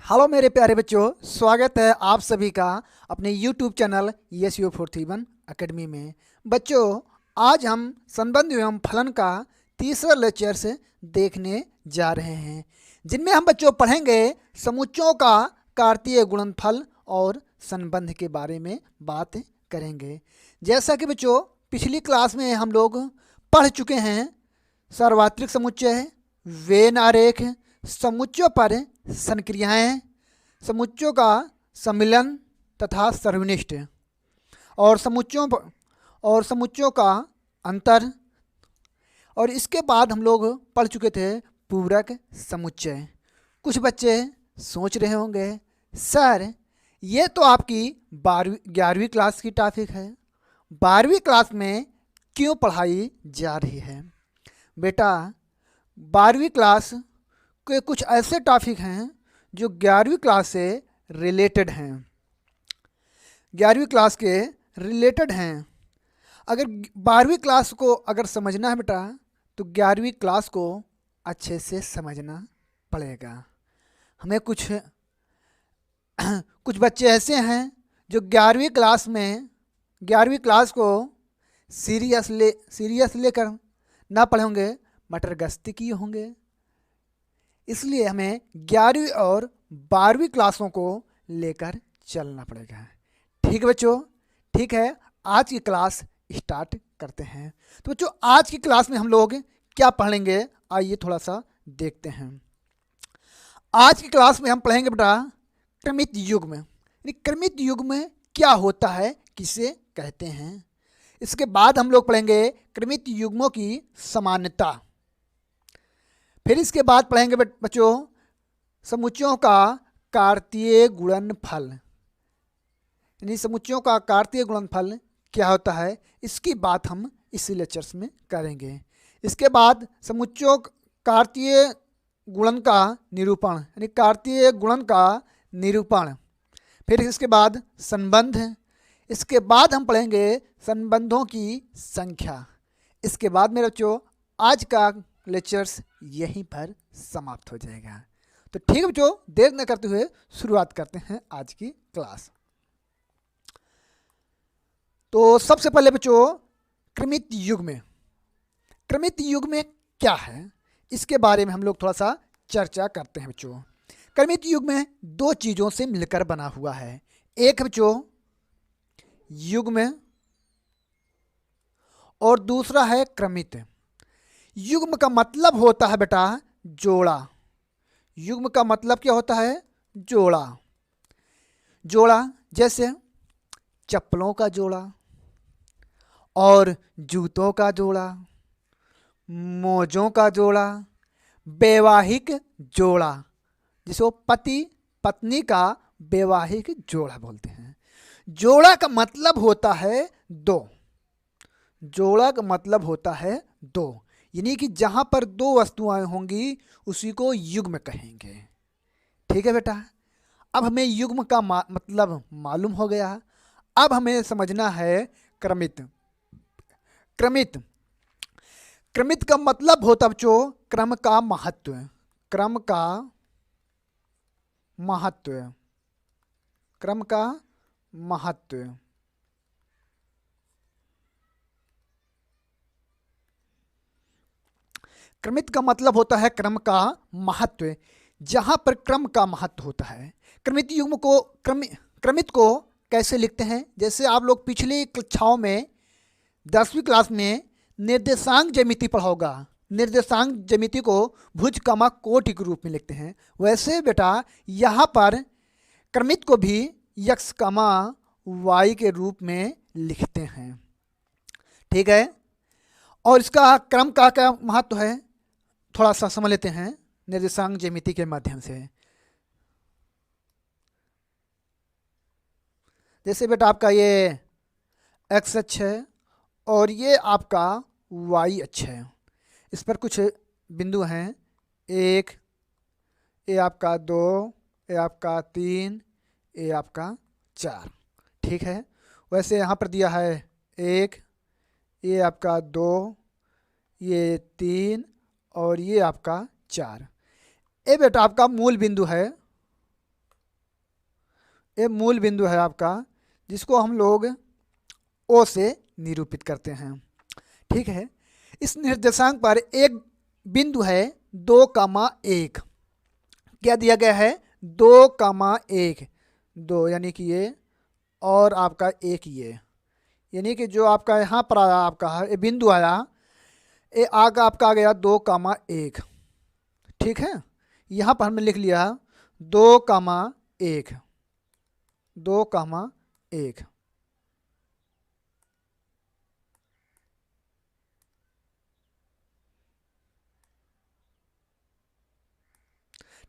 Hello मेरे प्यारे बच्चों, स्वागत है आप सभी का अपने YouTube चैनल SU431 अकेडमी में। बच्चों, आज हम संबंध एवं फलन का तीसरा लेक्चर्स देखने जा रहे हैं, जिनमें हम बच्चों पढ़ेंगे समुच्चयों का कार्तीय गुणनफल और संबंध के बारे में बात करेंगे। जैसा कि बच्चों पिछली क्लास में हम लोग पढ़ चुके हैं, सार्वत्रिक समुच्चय, वेन आरेख, समुच्चयों पर संक्रियाएं, समुच्चयों का सम्मिलन तथा सर्वनिष्ठ और समुच्चयों का अंतर। और इसके बाद हम लोग पढ़ चुके थे पूरक समुच्चय। कुछ बच्चे सोच रहे होंगे, सर ये तो आपकी 11वीं क्लास की टॉपिक है, 12वीं क्लास में क्यों पढ़ाई जा रही है? बेटा, 12वीं क्लास के कुछ ऐसे टॉपिक हैं जो 11वीं क्लास से रिलेटेड हैं, 11वीं क्लास के रिलेटेड हैं। अगर 12वीं क्लास को अगर समझना है बेटा, तो 11वीं क्लास को अच्छे से समझना पड़ेगा। हमें कुछ बच्चे ऐसे हैं जो 11वीं क्लास को सीरियस लेकर ना पढ़े होंगे, मटर गश्ती किए होंगे। इसलिए हमें 11वीं और 12वीं क्लासों को लेकर चलना पड़ेगा। ठीक है बच्चों, ठीक है, आज की क्लास स्टार्ट करते हैं। तो बच्चों, आज की क्लास में हम लोग क्या पढ़ेंगे, आइए थोड़ा सा देखते हैं। आज की क्लास में हम पढ़ेंगे बेटा क्रमित युग्म। क्रमित युग्म क्या होता है, किसे कहते हैं। इसके बाद हम लोग पढ़ेंगे क्रमित युग्मों की समानता। फिर इसके बाद पढ़ेंगे बच्चों समुच्चयों का कार्तीय गुणनफल। यानी समुच्चयों का कार्तीय गुणनफल क्या होता है, इसकी बात हम इसी लेक्चर्स में करेंगे। इसके बाद समुच्चयों कार्तीय गुणन का निरूपण, यानी कार्तीय गुणन का निरूपण। फिर इसके बाद संबंध। इसके बाद हम पढ़ेंगे संबंधों की संख्या। इसके बाद मेरे बच्चों आज का लेक्चर्स यहीं पर समाप्त हो जाएगा। तो ठीक है बच्चों, देर न करते हुए शुरुआत करते हैं आज की क्लास। तो सबसे पहले बच्चों क्रमित युग्म। क्रमित युग्म क्या है, इसके बारे में हम लोग थोड़ा सा चर्चा करते हैं बच्चों। क्रमित युग्म दो चीज़ों से मिलकर बना हुआ है। एक बच्चों युग्म और दूसरा है क्रमित। युग्म का मतलब होता है बेटा जोड़ा। युग्म का मतलब क्या होता है, जोड़ा। जोड़ा जैसे चप्पलों का जोड़ा और जूतों का जोड़ा, मोजों का जोड़ा, वैवाहिक जोड़ा, जिसको पति पत्नी का वैवाहिक जोड़ा बोलते हैं। जोड़ा का मतलब होता है दो। जोड़ा का मतलब होता है दो, यानी कि जहाँ पर दो वस्तुएं होंगी उसी को युग्म कहेंगे। ठीक है बेटा, अब हमें युग्म का मतलब मालूम हो गया। अब हमें समझना है क्रमित। क्रमित क्रमित का मतलब होता बच्चों क्रम का महत्व। क्रम का महत्व, क्रम का महत्व। क्रमित का मतलब होता है क्रम का महत्व, जहां पर क्रम का महत्व होता है। क्रमित युग्म को क्रमित को कैसे लिखते हैं, जैसे आप लोग पिछली कक्षाओं में 10वीं क्लास में निर्देशांक ज्यामिति पढ़ा होगा। निर्देशांक ज्यामिति को भुज कमा कोटि के रूप में लिखते हैं। वैसे बेटा यहाँ पर क्रमित को भी यक्स कमा वाई के रूप में लिखते हैं। ठीक है, और इसका क्रम का क्या महत्व है थोड़ा सा समझ लेते हैं निर्देशांक ज्यामिति के माध्यम से। जैसे बेटा आपका ये एक्स अक्ष है और ये आपका वाई अक्ष है। इस पर कुछ बिंदु हैं, 1, ये आपका 2, ये आपका 3, ये आपका 4। ठीक है, वैसे यहाँ पर दिया है 1, ये आपका 2, ये 3 और ये आपका 4। ये बेटा आपका मूल बिंदु है ये मूल बिंदु है आपका, जिसको हम लोग ओ से निरूपित करते हैं। ठीक है, इस निर्देशांक पर एक बिंदु है 2,1। क्या दिया गया है? 2,1, 2 यानी कि ये, और आपका एक ये, यानी कि जो आपका यहाँ पर आया, आपका ये बिंदु आया, ये आगे आपका आ गया 2,1। ठीक है, यहाँ पर हमने लिख लिया 2,1, 2,1।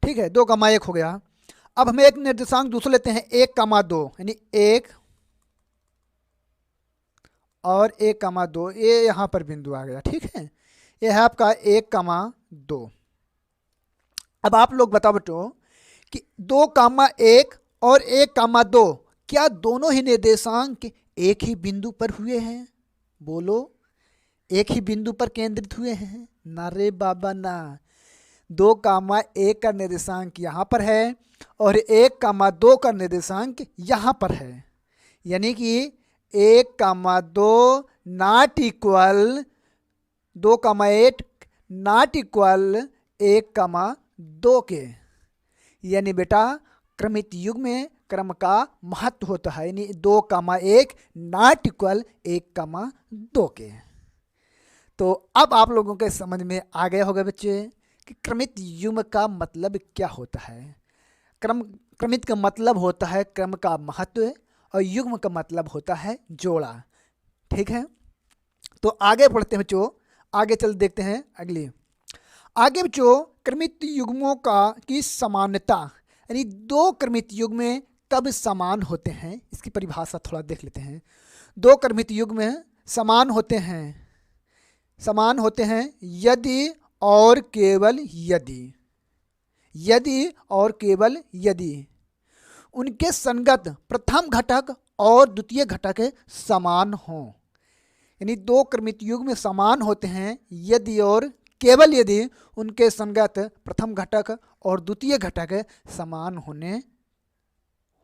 ठीक है, 2,1 हो गया। अब हमें एक निर्देशांक दूसरा लेते हैं 1,2, यानी 1 और 1,2, ये यहाँ पर बिंदु आ गया। ठीक है, ये है आपका 1,2। अब आप लोग बताओ बच्चों कि 2,1 और 1,2 क्या दोनों ही निर्देशांक एक ही बिंदु पर हुए हैं? बोलो, एक ही बिंदु पर केंद्रित हुए हैं? ना रे बाबा ना। 2,1 का निर्देशांक यहाँ पर है और 1,2 का निर्देशांक यहाँ पर है, यानी कि 1,2 नॉट इक्वल 2,8 नॉट इक्वल 1,2 के। यानी बेटा क्रमित युग्म में क्रम का महत्व होता है, यानी 2,1 नॉट इक्वल 1,2 के। तो अब आप लोगों के समझ में आ गया होगा बच्चे कि क्रमित युग्म का मतलब क्या होता है। क्रमित का मतलब होता है क्रम का महत्व और युग्म का मतलब होता है जोड़ा। ठीक है, तो आगे बढ़ते हैं बच्चों, आगे चल देखते हैं अगली। आगे बच्चों क्रमित युग्मों की समानता, यानी दो क्रमित युग्म कब समान होते हैं, इसकी परिभाषा थोड़ा देख लेते हैं। दो क्रमित युग्म समान होते हैं यदि और केवल यदि और केवल यदि उनके संगत प्रथम घटक और द्वितीय घटक समान हों। यानी दो क्रमित युग्म समान होते हैं यदि और केवल यदि उनके संगत प्रथम घटक और द्वितीय घटक समान होने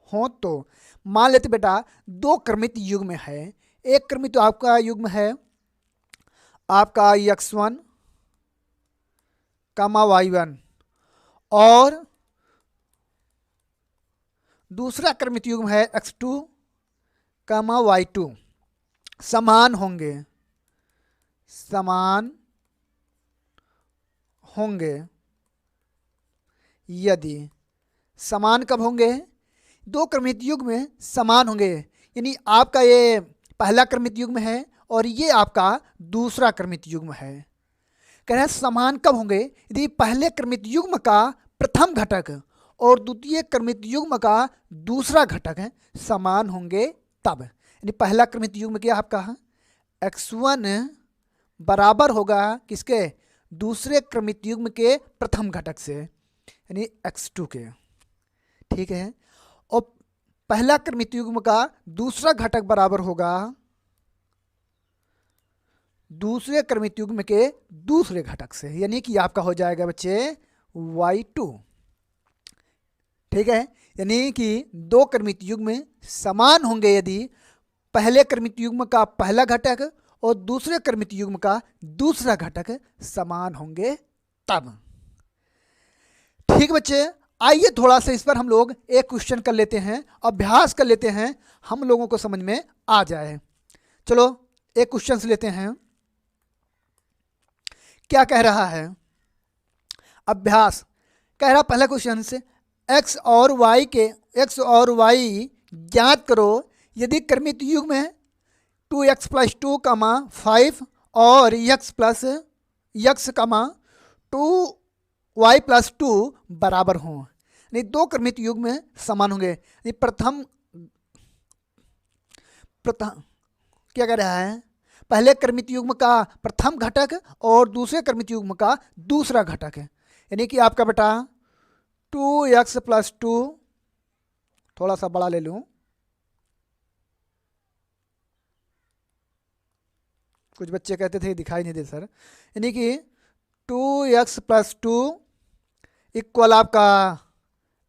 हों। तो मान लेते बेटा दो क्रमित युग्म है। एक क्रमित आपका युग्म है आपका x1, y1 और दूसरा क्रमित युग्म है x2, y2। समान होंगे यदि। समान कब होंगे? दो क्रमित युग्म समान होंगे, यानी आपका ये पहला क्रमित युग्म है और ये आपका दूसरा क्रमित युग्म है। कह रहे हैं समान कब होंगे? यदि पहले क्रमित युग्म का प्रथम घटक और द्वितीय क्रमित युग्म का दूसरा घटक समान होंगे तब। यानी पहला क्रमित युग्म क्या आपका x1 बराबर होगा किसके? दूसरे क्रमित युग्म के प्रथम घटक से, यानी x2 के। ठीक है, और पहला क्रमित युग्म का दूसरा घटक बराबर होगा दूसरे क्रमित युग्म के दूसरे घटक से, यानी कि आपका हो जाएगा बच्चे y2। ठीक है, यानी कि दो क्रमित युग्म समान होंगे यदि पहले क्रमित युग्म का पहला घटक और दूसरे क्रमित युग्म का दूसरा घटक समान होंगे तब। ठीक बच्चे, आइए थोड़ा सा इस पर हम लोग एक क्वेश्चन कर लेते हैं, अभ्यास कर लेते हैं, हम लोगों को समझ में आ जाए। चलो एक क्वेश्चन से लेते हैं। क्या कह रहा है? अभ्यास कह रहा पहला क्वेश्चन से x और y ज्ञात करो यदि क्रमित युग्म है 2x + 2, 5 और x + 2y + 2 बराबर हों। यानी दो क्रमित युग्म समान होंगे। प्रथम क्या कह रहा है? पहले क्रमित युग्म का प्रथम घटक और दूसरे क्रमित युग्म का दूसरा घटक है, यानी कि आपका बेटा 2x + 2, थोड़ा सा बड़ा ले लूं, कुछ बच्चे कहते थे दिखाई नहीं दे सर, यानी कि 2x + 2 इक्वल आपका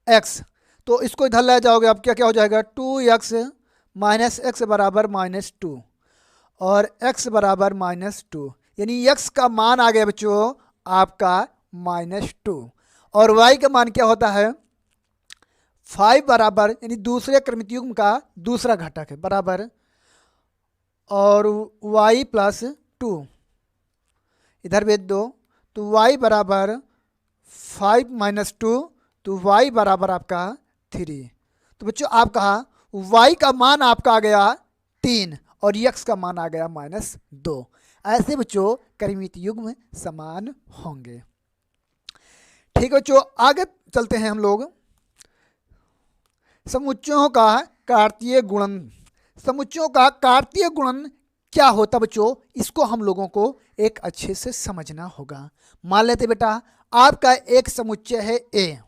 x। तो इसको इधर ले जाओगे, अब क्या क्या हो जाएगा, 2x माइनस एक्स बराबर -2 और x बराबर -2, यानी x का मान आ गया बच्चों आपका -2 और y का मान क्या होता है 5 बराबर, यानी दूसरे क्रमिक युग्म का दूसरा घटक है बराबर, और y प्लस 2 इधर भेज दो, तो y बराबर 5 माइनस 2, तो y बराबर आपका 3। तो बच्चों आपका y का मान आपका आ गया 3 और x का मान आ गया -2। ऐसे बच्चों क्रमिक युग्म समान होंगे। ठीक है बच्चों, आगे चलते हैं हम लोग। समुच्चयों का कार्तीय गुणन। समुच्चयों का कार्तीय गुणन क्या होता बच्चों, इसको हम लोगों को एक अच्छे से समझना होगा। मान लेते बेटा आपका एक समुच्चय है ए,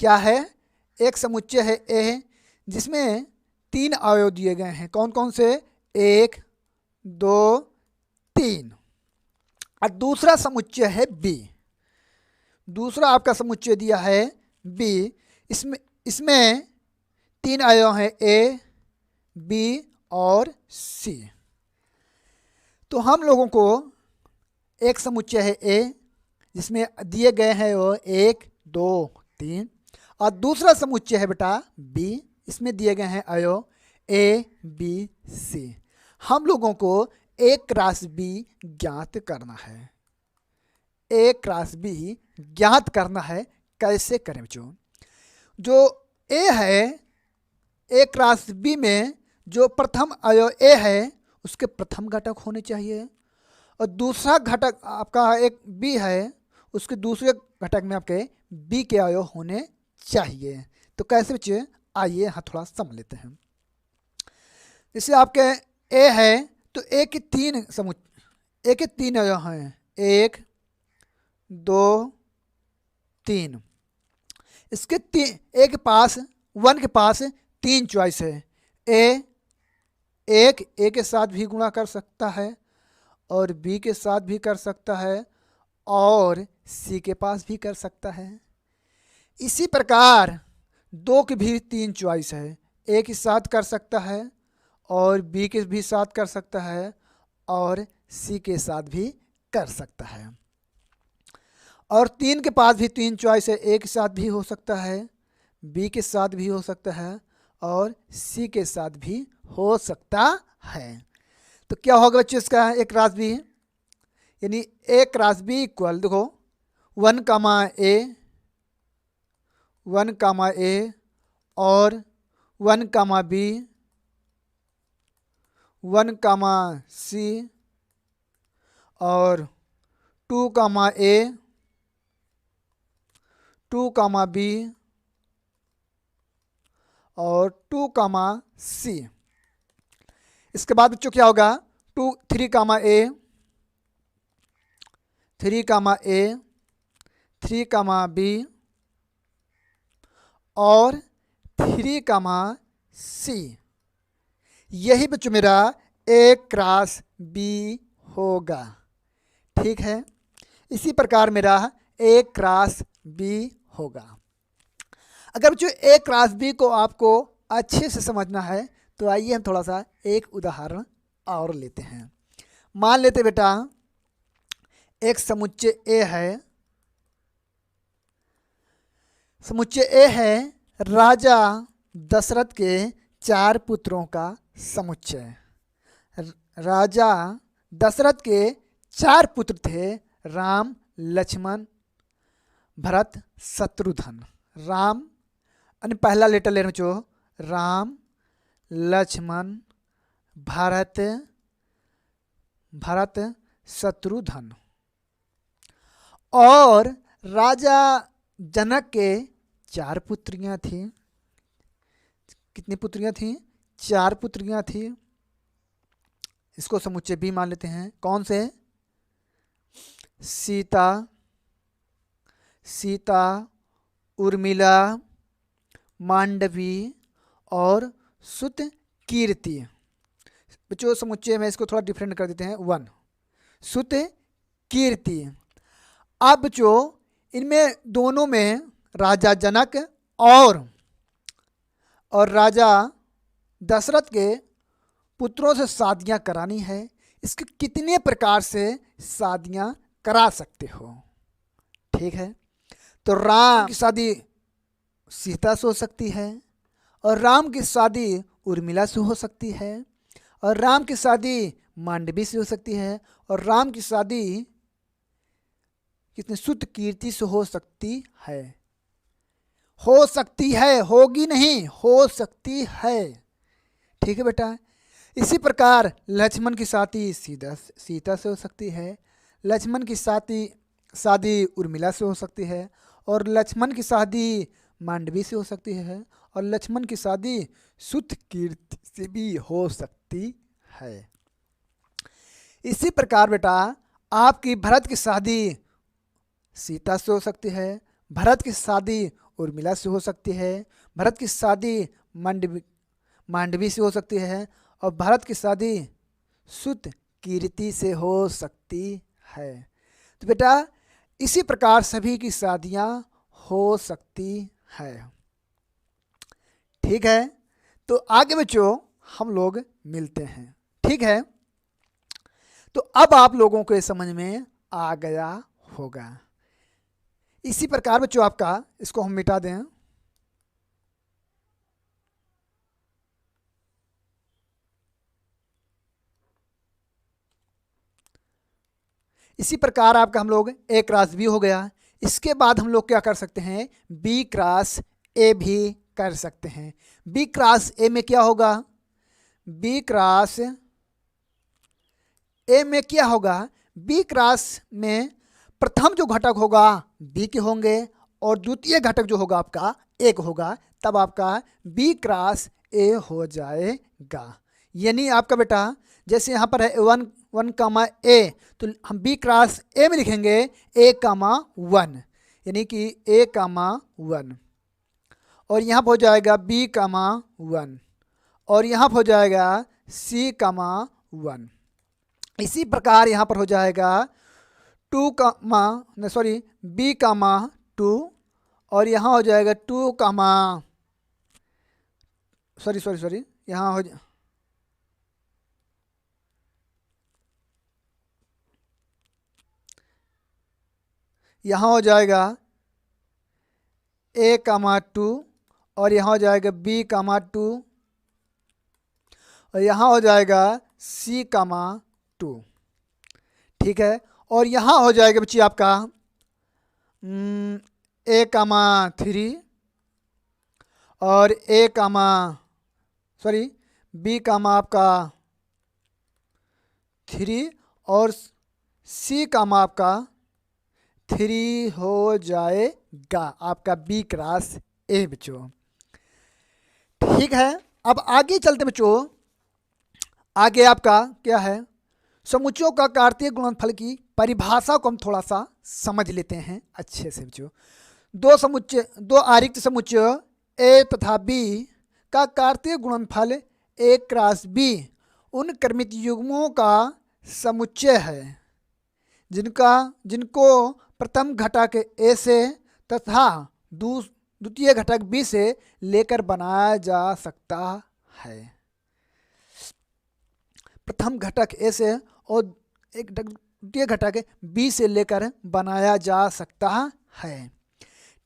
क्या है, एक समुच्चय है ए जिसमें 3 अवयव दिए गए हैं। कौन कौन से, 1 2 3। और दूसरा समुच्चय है बी, दूसरा आपका समुच्चय दिया है बी, इसमें 3 अवयव हैं ए बी और सी। तो हम लोगों को एक समुच्चय है ए जिसमें दिए गए हैं वो 1 2 3, और दूसरा समुच्चय है बेटा बी, इसमें दिए गए हैं अवयव ए बी सी। हम लोगों को ए क्रॉस बी ज्ञात करना है। ए क्रॉस बी ज्ञात करना है, कैसे करें बच्चों, जो ए है ए क्रॉस बी में जो प्रथम अवयव ए है उसके प्रथम घटक होने चाहिए, और दूसरा घटक आपका एक बी है उसके दूसरे घटक में आपके बी के अवयव होने चाहिए। तो कैसे बच्चे, आइए हाँ थोड़ा समझ लेते हैं। जैसे आपके ए है तो ए के 3 अवयव हैं, 1 2 3। इसके ए के पास 1 के पास 3 चॉइस है, ए के साथ भी गुणा कर सकता है और बी के साथ भी कर सकता है और सी के पास भी कर सकता है। इसी प्रकार 2 की भी 3 चॉइस है, ए के साथ कर सकता है और बी के भी साथ कर सकता है और सी के साथ भी कर सकता है। और 3 के पास भी 3 चॉइस है, ए के साथ भी हो सकता है, बी के साथ भी हो सकता है और सी के साथ भी हो सकता है। तो क्या होगा बच्चों इसका एक क्रॉस बी, यानी ए क्रॉस बी इक्वल, देखो 1 कामा ए 1 कामा ए और 1 कामा बी 1 कामा सी और 2 कामा ए 2 कामा बी और 2 कामा सी। इसके बाद बच्चों क्या होगा, 3 कामा ए 3 कामा ए 3 कामा बी और 3 कामा सी। यही बच्चों मेरा ए क्रॉस बी होगा। ठीक है, इसी प्रकार मेरा ए क्रॉस बी होगा। अगर बच्चों ए क्रॉस बी को आपको अच्छे से समझना है तो आइए हम थोड़ा सा एक उदाहरण और लेते हैं। मान लेते बेटा एक समुच्चय ए है, समुच्चय ए है राजा दशरथ के 4 पुत्रों का समुच्चय। राजा दशरथ के 4 पुत्र थे, राम लक्ष्मण भरत शत्रुघ्न। राम यानी पहला लेटर ले बच्चों, राम लक्ष्मण भरत शत्रुघ्न। और राजा जनक के 4 पुत्रियां थी। कितनी पुत्रियां थी, 4 पुत्रियां थी। इसको समुच्चय बी मान लेते हैं। कौन से, सीता उर्मिला मांडवी और सुत कीर्ति। बच्चों समुच्चय में इसको थोड़ा डिफरेंट कर देते हैं, 1 सुत कीर्ति। अब बच्चों इनमें दोनों में राजा जनक और और राजा दशरथ के पुत्रों से शादियां करानी है, इसके कितने प्रकार से शादियां करा सकते हो। ठीक है, तो राम की शादी सीता से हो सकती है, और राम की शादी उर्मिला से हो सकती है, और राम की शादी मांडवी से हो सकती है, और राम की शादी कितने सुत कीर्ति से हो सकती है। हो सकती है, होगी नहीं, हो सकती है। ठीक है बेटा। इसी प्रकार लक्ष्मण की शादी सीता से हो सकती है, लक्ष्मण की शादी उर्मिला से हो सकती है, और लक्ष्मण की शादी मांडवी से हो सकती है, और लक्ष्मण की शादी सुत कीर्ति से भी हो सकती है। इसी प्रकार बेटा आपकी भरत की शादी सीता से हो सकती है, भरत की शादी उर्मिला से हो सकती है, भरत की शादी मांडवी से हो सकती है, और भरत की शादी सुत कीर्ति से हो सकती है। तो बेटा इसी प्रकार सभी की शादियां हो सकती है। ठीक है, तो आगे बच्चों हम लोग मिलते हैं। ठीक है, तो अब आप लोगों को ये समझ में आ गया होगा। इसी प्रकार बच्चों आपका इसको हम मिटा दें। इसी प्रकार आपका हम लोग ए क्रॉस बी हो गया। इसके बाद हम लोग क्या कर सकते हैं, बी क्रॉस ए भी कर सकते हैं। बी क्रॉस ए में क्या होगा, बी क्रॉस ए में क्या होगा, बी क्रॉस में प्रथम जो घटक होगा बी के होंगे, और द्वितीय घटक जो होगा आपका ए का होगा, तब आपका बी क्रॉस ए हो जाएगा। यानी आपका बेटा जैसे यहाँ पर है वन कामा ए, तो हम बी क्रॉस ए में लिखेंगे ए कामा वन, यानी कि ए कामा वन, और यहाँ पर हो जाएगा बी कामा वन, और यहाँ पर हो जाएगा सी कामा वन। इसी प्रकार यहाँ पर हो जाएगा बी कामा टू, और यहाँ हो जाएगा टू कामा यहाँ हो यहाँ हो जाएगा ए कामा टू, और यहाँ हो जाएगा बी कामा टू, और यहाँ हो जाएगा सी कामा टू। ठीक है, और यहाँ हो जाएगा बच्ची आपका ए कामा थ्री, और बी कामा आपका थ्री, और सी कामा आपका थ्री हो जाएगा आपका बी क्रॉस ए बच्चों। ठीक है, अब आगे चलते बच्चों। आगे आपका क्या है, समुच्चयों का कार्तीय गुणनफल की परिभाषा को हम थोड़ा सा समझ लेते हैं अच्छे से बच्चों। दो आरिक्त समुच्चय ए तथा बी का कार्तीय गुणनफल ए क्रॉस बी उन क्रमित युग्मों का समुच्चय है जिनको प्रथम घटक ए से तथा द्वितीय घटक बी से लेकर बनाया जा सकता है। प्रथम घटक ए से और एक द्वितीय घटक बी से लेकर बनाया जा सकता है।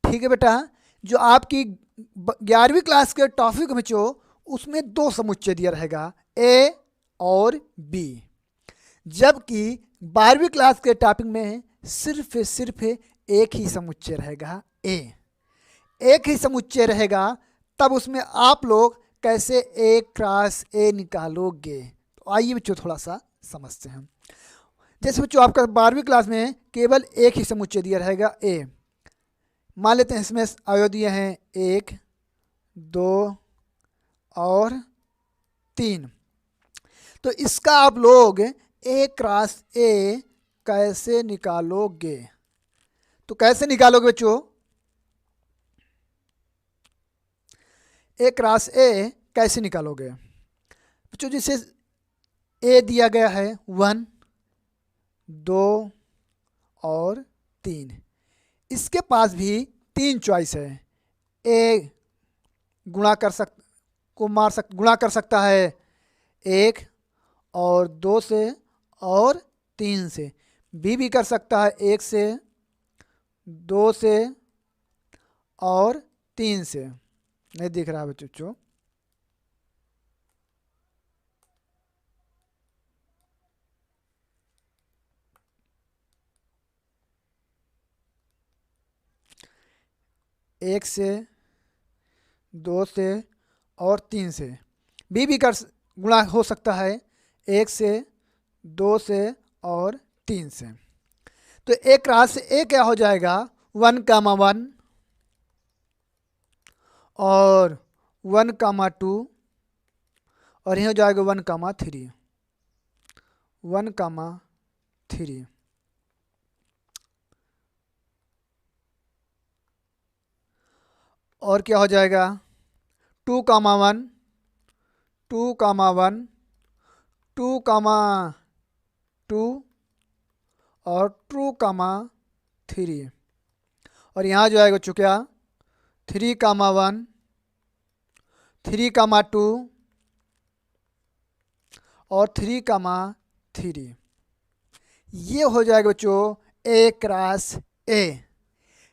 ठीक है बेटा, जो आपकी 11वीं क्लास के टॉपिक में जो उसमें दो समुच्चय दिया रहेगा ए और बी, जबकि 12वीं क्लास के टॉपिक में सिर्फ एक ही समुच्चय रहेगा ए। एक ही समुच्चय रहेगा, तब उसमें आप लोग कैसे ए क्रॉस ए निकालोगे। तो आइए बच्चों थोड़ा सा समझते हैं। जैसे बच्चों आपका 12वीं क्लास में केवल एक ही समुच्चय दिया रहेगा ए। मान लेते हैं इसमें अवयव दिए हैं 1, 2 और 3। तो इसका आप लोग ए क्रॉस ए कैसे निकालोगे। तो कैसे निकालोगे बच्चों, ए क्रॉस ए कैसे निकालोगे बच्चों। जैसे ए दिया गया है 1, 2 और 3, इसके पास भी 3 चॉइस है। ए गुणा कर को गुणा कर सकता है 1 और 2 से और 3 से। बी भी कर सकता है 1 से, 2 से और 3 से। नहीं दिख रहा है बच्चों? एक से, 2 से और 3 से। बी भी गुणा हो सकता है 1 से, 2 से और 3 से। तो एक क्रॉस ए क्या हो जाएगा 1,1 और 1,2 और यह हो जाएगा 1,3 1,3। और क्या हो जाएगा 2,1 2,1 2,2 और 2,3। और यहाँ जो आएगा बच्चों क्या 3,1 3,2 और 3,3। ये हो जाएगा बच्चों ए क्रॉस ए।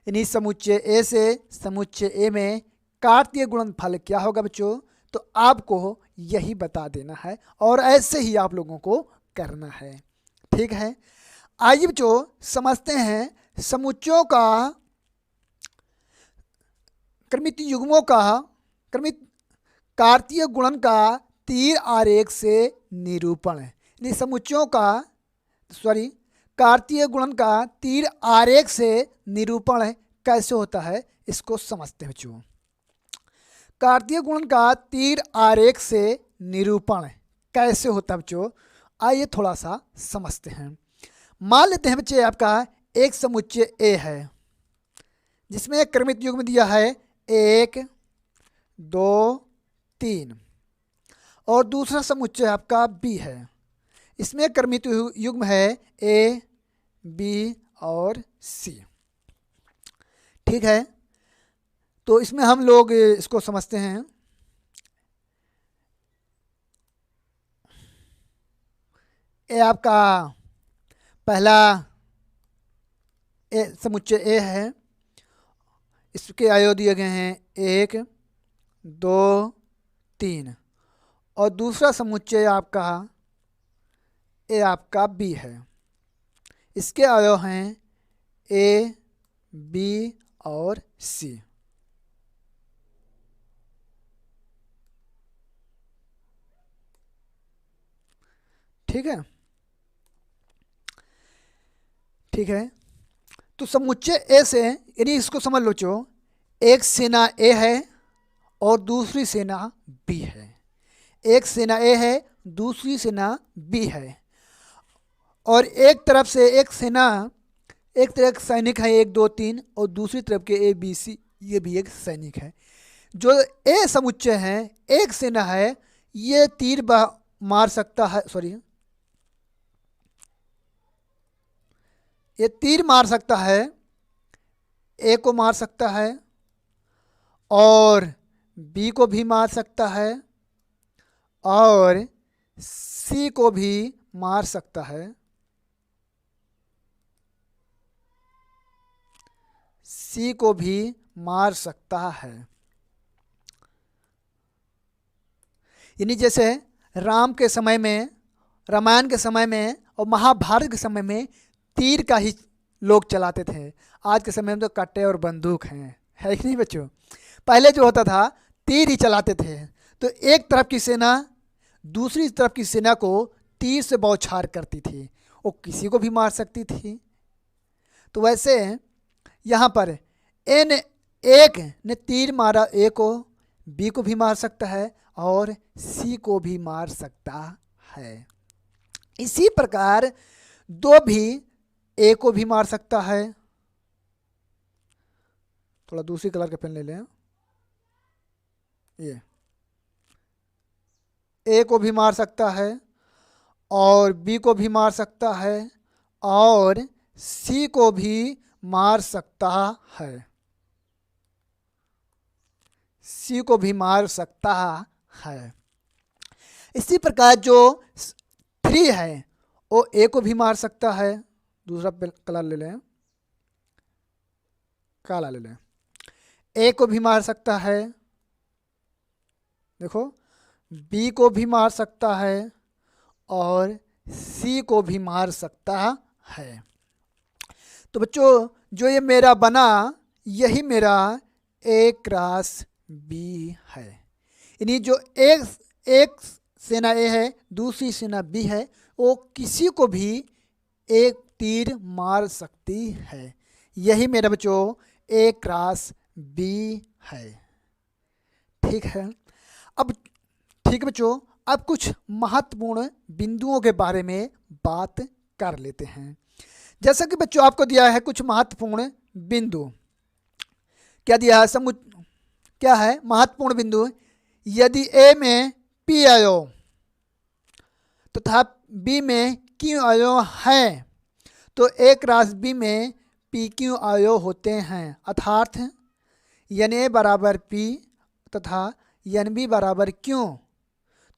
यानी समुच्चय ए से समुच्चय ए में कार्तीय गुणनफल क्या होगा बच्चों? तो आपको यही बता देना है और ऐसे ही आप लोगों को करना है। ठीक है, आइए बच्चों समझते हैं समुच्चयों का क्रमित युग्मों का क्रमित कार्तीय गुणन का तीर आरेख से निरूपण है। यानी समुच्चयों का कार्तीय गुणन का तीर आरेख से निरूपण कैसे होता है इसको समझते हैं बच्चों। कार्तीय गुणन का तीर आरेख से निरूपण कैसे होता है बच्चों, आइए थोड़ा सा समझते हैं। मान लेते हैं बच्चे आपका एक समुच्चय ए है जिसमें क्रमित युग्म दिया है 1 2 3 और दूसरा समुच्चय आपका बी है, इसमें क्रमित युग्म है ए बी और सी। ठीक है, तो इसमें हम लोग इसको समझते हैं। ए आपका पहला समुच्चय ए है, इसके आयो दिए गए हैं 1 2 3 और दूसरा समुच्चय आपका ए आपका बी है, इसके आयो हैं ए बी और सी। ठीक है, ठीक है, तो समुच्चय ए से यानी इसको समझ लो चो, एक सेना ए है और दूसरी सेना बी है। एक सेना ए है, दूसरी सेना बी है और एक तरफ से एक सेना, एक तरफ सैनिक है 1 2 3 और दूसरी तरफ के ए बी सी ये भी एक सैनिक है। जो ए समुच्चय है एक सेना है, ये तीर मार सकता है, ये तीर मार सकता है, ए को मार सकता है और बी को भी मार सकता है और सी को भी मार सकता है, सी को भी मार सकता है। यानी जैसे राम के समय में, रामायण के समय में और महाभारत के समय में तीर का ही लोग चलाते थे। आज के समय में तो कट्टे और बंदूक हैं, है कि नहीं बच्चों? पहले जो होता था तीर ही चलाते थे, तो एक तरफ की सेना दूसरी तरफ की सेना को तीर से बौछार करती थी, वो किसी को भी मार सकती थी। तो वैसे यहाँ पर ए ने, एक ने तीर मारा ए को, बी को भी मार सकता है और सी को भी मार सकता है। इसी प्रकार दो भी ए को भी मार सकता है। थोड़ा दूसरी कलर का पेन ले लें, ये ए को भी मार सकता है और बी को भी मार सकता है और सी को भी मार सकता है, सी को भी मार सकता है। इसी प्रकार जो 3 है वो ए को भी मार सकता है, दूसरा कलर ले लें, काला ले लें, ए को भी मार सकता है, देखो बी को भी मार सकता है और सी को भी मार सकता है। तो बच्चों जो ये मेरा बना यही मेरा ए क्रॉस बी है, यानी जो एक सेना ए है दूसरी सेना बी है वो किसी को भी एक तीर मार सकती है। यही मेरा बच्चों ए क्रॉस बी है। ठीक है, अब ठीक है बच्चों, अब कुछ महत्वपूर्ण बिंदुओं के बारे में बात कर लेते हैं। जैसा कि बच्चों आपको दिया है कुछ महत्वपूर्ण बिंदु, क्या दिया है क्या है महत्वपूर्ण बिंदु, यदि ए में पी आयो तथा बी में क्यू आयो है तो ए क्रॉस बी में पी क्यू आयो होते हैं, अर्थात एन ए बराबर पी तथा एन बी बराबर क्यू,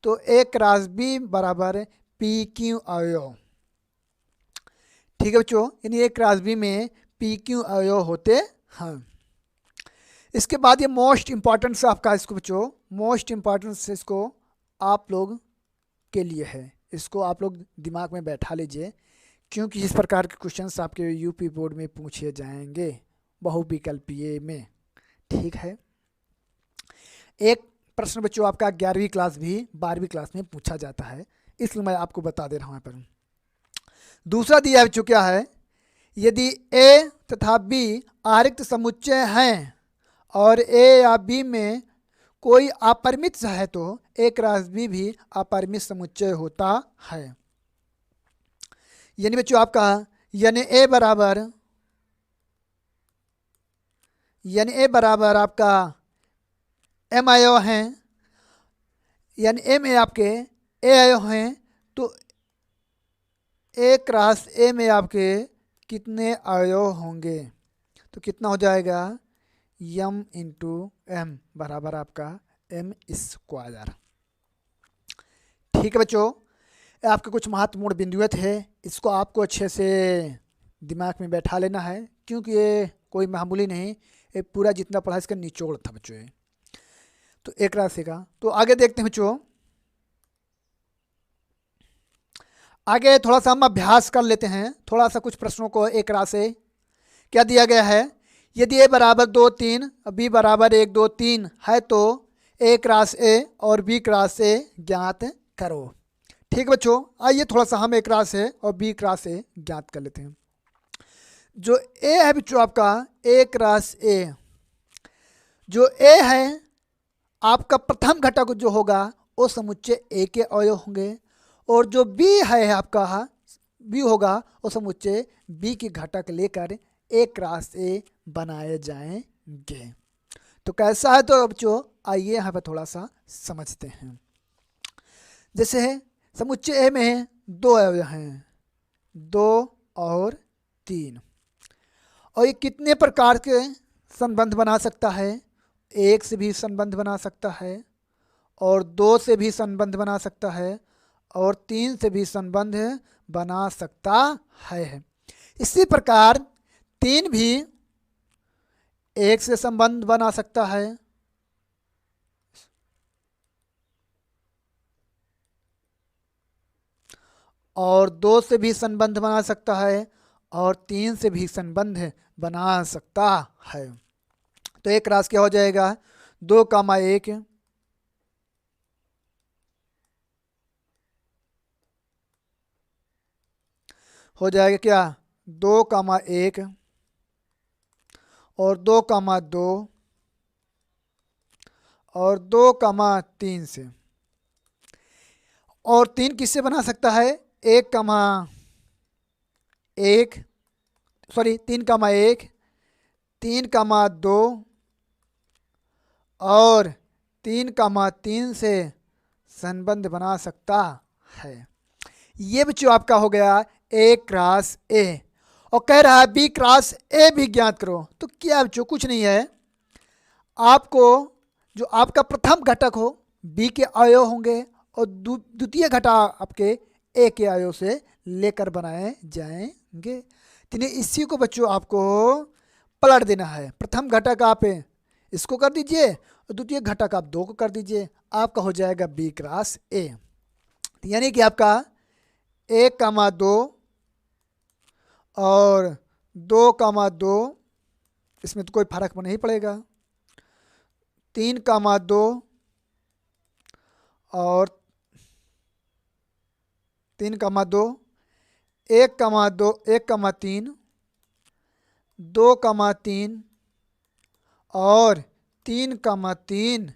तो ए क्रॉस बी बराबर पी क्यू आयो। ठीक है बच्चों, यानी ए क्रॉस बी में पी क्यू आयो होते हैं। इसके बाद ये मोस्ट इम्पॉर्टेंट से आपका इसको बच्चों मोस्ट इम्पॉर्टेंट से इसको आप लोग के लिए है, इसको आप लोग दिमाग में बैठा लीजिए क्योंकि इस प्रकार के क्वेश्चंस आपके यूपी बोर्ड में पूछे जाएंगे बहुविकल्पीय में। ठीक है, एक प्रश्न बच्चों आपका 11वीं क्लास भी 12वीं क्लास में पूछा जाता है, इसलिए मैं आपको बता दे रहा हूँ यहाँ पर। दूसरा दिया है बच्चों क्या है, यदि ए तथा बी आरिक्त समुच्चय हैं और ए या बी में कोई अपरिमित है तो ए क्रॉस बी भी अपरिमित समुच्चय होता है। यानी बच्चों आपका यानी ए बराबर आपका एम आयो हैं, यानी ए में आपके ए आयो हैं तो ए क्रॉस ए में आपके कितने आयो होंगे, तो कितना हो जाएगा यम इंटू एम बराबर आपका एम स्क्वायर। ठीक है बच्चों, आपके कुछ महत्वपूर्ण बिंदु थे, इसको आपको अच्छे से दिमाग में बैठा लेना है क्योंकि ये कोई मामूली नहीं, ये पूरा जितना पढ़ा इसका निचोड़ था बच्चों ये। तो एक राशि का तो आगे देखते हैं बच्चों, आगे थोड़ा सा हम अभ्यास कर लेते हैं, थोड़ा सा कुछ प्रश्नों को एक राशि क्या दिया गया है, यदि ए बराबर 2 3 बी बराबर 1 2 3 है तो ए क्रॉस ए और बी क्रॉस ए ज्ञात करो। ठीक बच्चों, आइए थोड़ा सा हम ए क्रॉस ए और बी क्रॉस ए ज्ञात कर लेते हैं। जो ए है बच्चों आपका ए क्रॉस ए, जो ए है आपका प्रथम घटक जो होगा वो समुच्चय ए के अवयव होंगे और जो बी है आपका बी होगा वो समुच्चय बी के घटक लेकर ए क्रॉस ए बनाए जाएंगे। तो कैसा है, तो बच्चों आइए यहाँ पर थोड़ा सा समझते हैं। जैसे समुच्चय ए में 2 अवयव हैं, 2 और 3, और ये कितने प्रकार के संबंध बना सकता है, 1 से भी संबंध बना सकता है और 2 से भी संबंध बना सकता है और 3 से भी संबंध बना सकता है। इसी प्रकार 3 भी 1 से संबंध बना सकता है और 2 से भी संबंध बना सकता है और 3 से भी संबंध बना सकता है। तो एक राशि क्या हो जाएगा 2 कामा 1 हो जाएगा क्या 2 कामा 1 और 2 कामा 2 और 2 कामा 3 से, और 3 किससे बना सकता है 1 कामा 1 सॉरी 3 कामा 1 3 कामा 2 और 3 कामा 3 से संबंध बना सकता है। ये बच्चों आपका हो गया ए क्रॉस ए, और कह रहा है बी क्रॉस ए भी ज्ञात करो। तो क्या बच्चों कुछ नहीं है, आपको जो आपका प्रथम घटक हो बी के अवयव होंगे और द्वितीय घटक आपके ए के अवयव से लेकर बनाए जाएंगे। तो इसी को बच्चों आपको पलट देना है। प्रथम घटक आप इसको कर दीजिए और द्वितीय घटक आप 2 को कर दीजिए, आपका हो जाएगा बी क्रॉस ए। यानी कि आपका 1,2 और 2,2, इसमें तो कोई फर्क नहीं पड़ेगा। 3,2 और 3,2, 1,2, 1,3, 2,3 और 3,3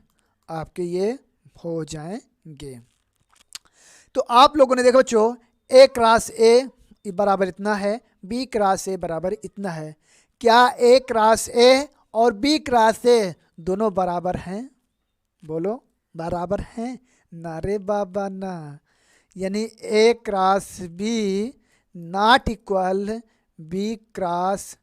आपके ये हो जाएंगे। तो आप लोगों ने देखो बच्चों, ए क्रॉस ए बराबर इतना है, बी क्रॉस ए बराबर इतना है। क्या ए क्रॉस ए और बी क्रॉस ए दोनों बराबर हैं? बोलो, बराबर हैं? ना रे बाबा ना। यानी A cross B not equal B cross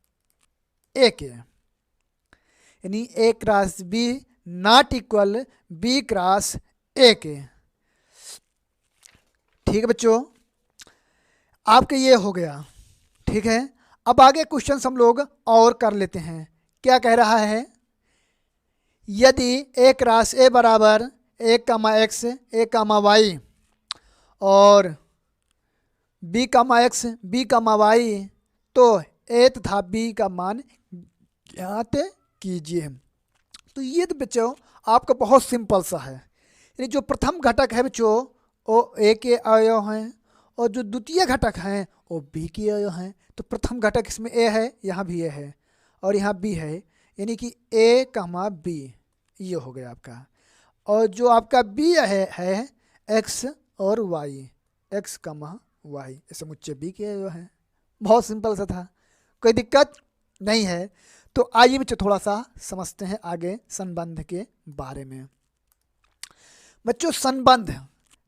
A के, यानी A cross B not equal B cross A के। ठीक है बच्चों, आपके ये हो गया। ठीक है, अब आगे क्वेश्चन हम लोग और कर लेते हैं। क्या कह रहा है? यदि ए क्रॉस ए बराबर 1,x 1,y और b,x b,y, तो ए तथा बी का मान ज्ञात कीजिए। तो ये तो बच्चों आपका बहुत सिंपल सा है। यानी जो प्रथम घटक है बच्चों वो ए के अवयव हैं और जो द्वितीय घटक हैं वो बी के अवयव हैं। तो प्रथम घटक इसमें ए है, यहाँ भी ए है और यहाँ बी है, यानी कि ए कमा बी, ये हो गया आपका। और जो आपका बी है एक्स और वाई, एक्स कमा वाई, ऐसे मुझे बी के अवयव हैं। बहुत सिंपल सा था, कोई दिक्कत नहीं है। तो आइए बच्चों थोड़ा सा समझते हैं आगे संबंध के बारे में। बच्चों संबंध,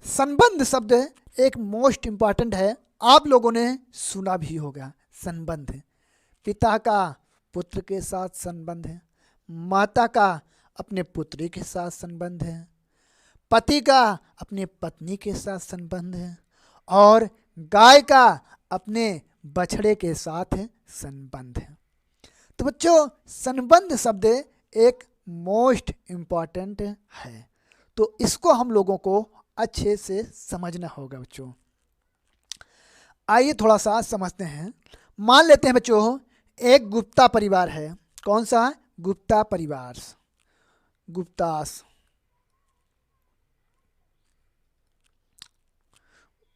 संबंध शब्द एक मोस्ट इम्पॉर्टेंट है, आप लोगों ने सुना भी होगा। संबंध, पिता का पुत्र के साथ संबंध है, माता का अपने पुत्री के साथ संबंध है, पति का अपने पत्नी के साथ संबंध है और गाय का अपने बछड़े के साथ संबंध है। तो बच्चों संबंध शब्द एक मोस्ट इम्पॉर्टेंट है, तो इसको हम लोगों को अच्छे से समझना होगा बच्चों। आइए थोड़ा सा समझते हैं। मान लेते हैं बच्चों एक गुप्ता परिवार है। कौन सा? गुप्ता परिवार, गुप्तास,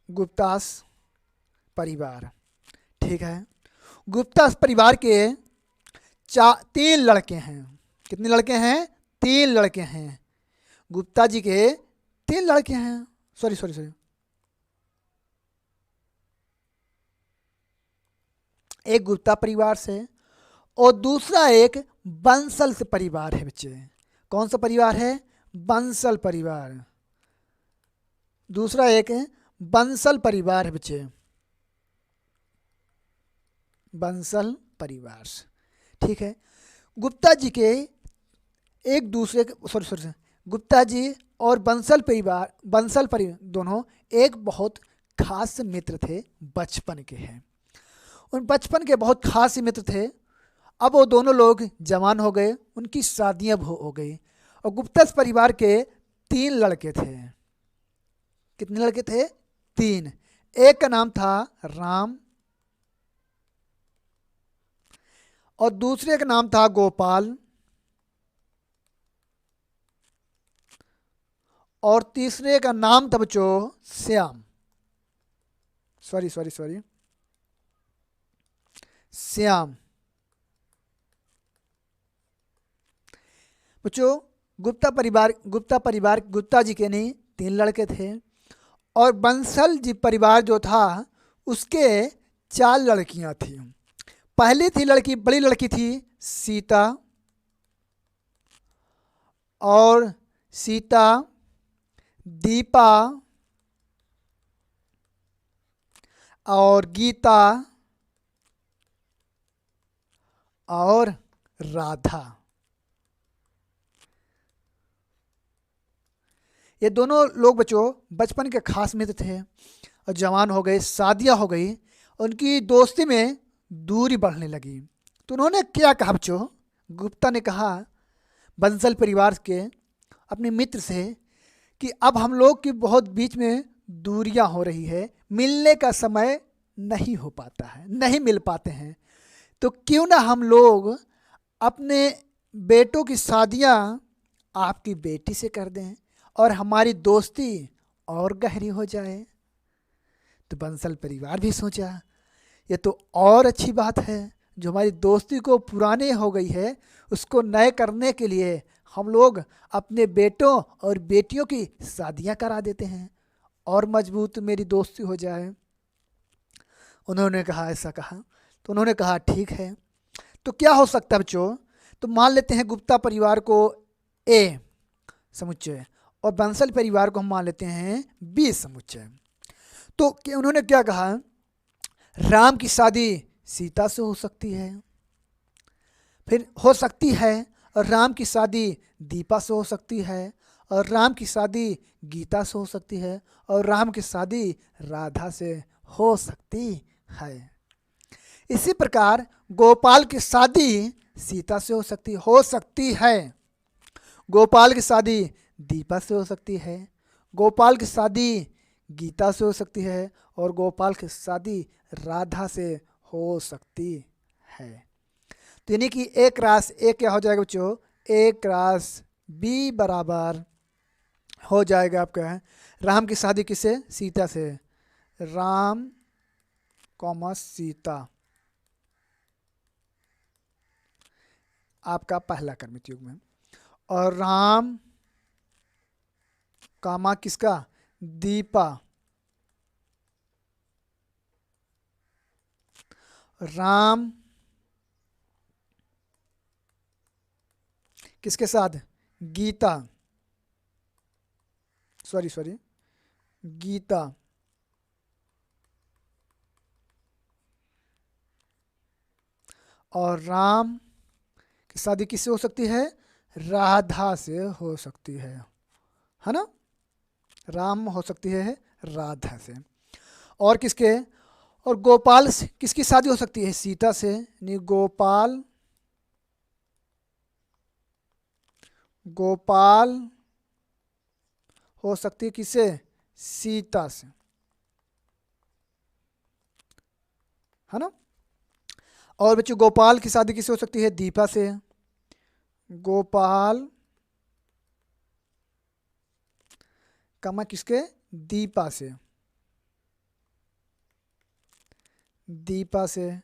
गुप्तास परिवार। ठीक है, गुप्तास परिवार के 3 लड़के हैं। कितने लड़के हैं? 3 लड़के हैं। गुप्ता जी के 3 लड़के हैं। सॉरी, एक गुप्ता परिवार से और दूसरा एक बंसल से परिवार है बच्चे। कौन सा परिवार है? बंसल परिवार। दूसरा एक बंसल परिवार है बच्चे, बंसल परिवार। ठीक है, गुप्ता जी के एक दूसरे के गुप्ता जी और बंसल परिवार दोनों एक बहुत खास मित्र थे, बचपन के हैं। उन बचपन के बहुत खास मित्र थे। अब वो दोनों लोग जवान हो गए, उनकी शादियां हो गई और गुप्ता परिवार के 3 लड़के थे। कितने लड़के थे? 3। एक का नाम था राम और दूसरे का नाम था गोपाल और तीसरे का नाम था बच्चों श्याम। सॉरी, श्याम। बच्चों गुप्ता जी के नहीं 3 लड़के थे और बंसल जी परिवार जो था उसके 4 लड़कियां थी। पहली थी लड़की, बड़ी लड़की थी सीता, और सीता, दीपा और गीता और राधा। ये दोनों लोग बच्चों बचपन के खास मित्र थे और जवान हो गए, शादियाँ हो गई, उनकी दोस्ती में दूरी बढ़ने लगी। तो उन्होंने क्या कहा बच्चों? गुप्ता ने कहा बंसल परिवार के अपने मित्र से कि अब हम लोग के बहुत बीच में दूरियां हो रही है, मिलने का समय नहीं हो पाता है, नहीं मिल पाते हैं, तो क्यों ना हम लोग अपने बेटों की शादियां आपकी बेटी से कर दें और हमारी दोस्ती और गहरी हो जाए। तो बंसल परिवार भी सोचा ये तो और अच्छी बात है, जो हमारी दोस्ती को पुराने हो गई है उसको नए करने के लिए हम लोग अपने बेटों और बेटियों की शादियां करा देते हैं और मजबूत मेरी दोस्ती हो जाए। उन्होंने कहा, ऐसा कहा तो उन्होंने कहा ठीक है। तो क्या हो सकता है बच्चों? तो मान लेते हैं गुप्ता परिवार को ए समुच्चय और बंसल परिवार को हम मान लेते हैं बी समुच्चय। तो उन्होंने क्या कहा? राम की शादी सीता से हो सकती है, फिर हो सकती है, और राम की शादी दीपा से हो सकती है, और राम की शादी गीता से हो सकती है, और राम की शादी राधा से हो सकती है। इसी प्रकार गोपाल की शादी सीता से हो सकती है, गोपाल की शादी दीपा से हो सकती है, गोपाल की शादी गीता से हो सकती है, और गोपाल की शादी राधा से हो सकती है। तो यानी कि एक रास ए क्या हो जाएगा बच्चों? एक रास बी बराबर हो जाएगा आपका राम की शादी किससे? सीता से। राम कॉमा सीता आपका पहला कर्मित युग में, और राम कामा किसका? दीपा। राम किसके साथ? गीता, सॉरी गीता। और राम की शादी किससे हो सकती है? राधा से हो सकती है ना? राम हो सकती है राधा से। और किसके? और गोपाल से किसकी शादी हो सकती है? सीता से। यानी गोपाल हो सकती है किससे? सीता से, है ना? और बच्चों गोपाल की शादी किससे हो सकती है? दीपा से। गोपाल कमा किसके? दीपा से, दीपा से।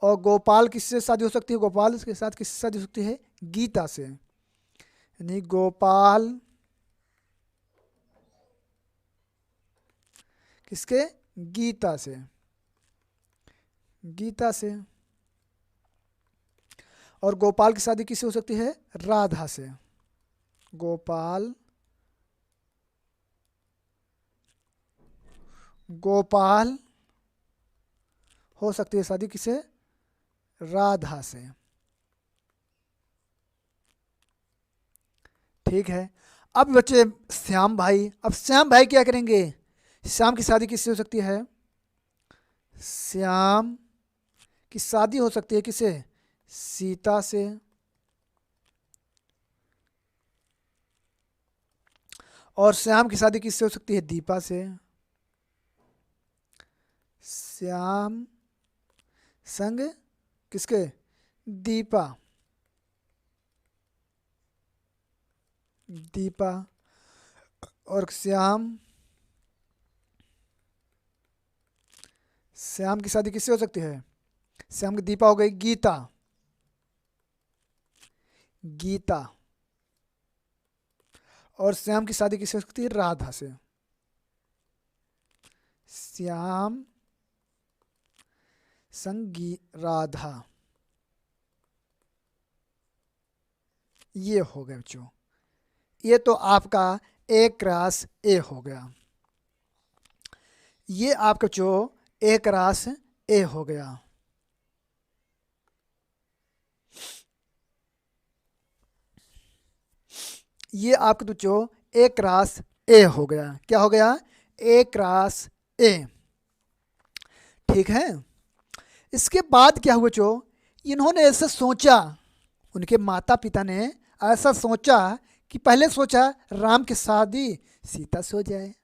और गोपाल किससे शादी हो सकती है? गोपाल के साथ किससे शादी हो सकती है? गीता से। यानी गोपाल किसके? गीता से, गीता से। और गोपाल की शादी किससे हो सकती है? राधा से। गोपाल हो सकती है शादी किससे? राधा से। ठीक है। अब बच्चे श्याम भाई, अब श्याम भाई क्या करेंगे? श्याम की शादी किससे हो सकती है? श्याम की शादी हो सकती है किससे? सीता से। और श्याम की शादी किससे हो सकती है? दीपा से। श्याम संग किसके? दीपा, दीपा। और श्याम की शादी किससे हो सकती है? श्याम की दीपा हो गई गीता, गीता। और श्याम की शादी किससे हो सकती है? राधा से। श्याम संगी राधा, ये हो गया बच्चों। ये तो आपका एक रास ए हो गया। ये आपका जो एक रास ए हो गया। ये आपका तो जो एक रास ए हो गया। क्या हो गया? ए क्रॉस ए। ठीक है। इसके बाद क्या हुआ बच्चों, इन्होंने ऐसा सोचा, उनके माता पिता ने ऐसा सोचा कि पहले सोचा राम की शादी सीता से हो जाए,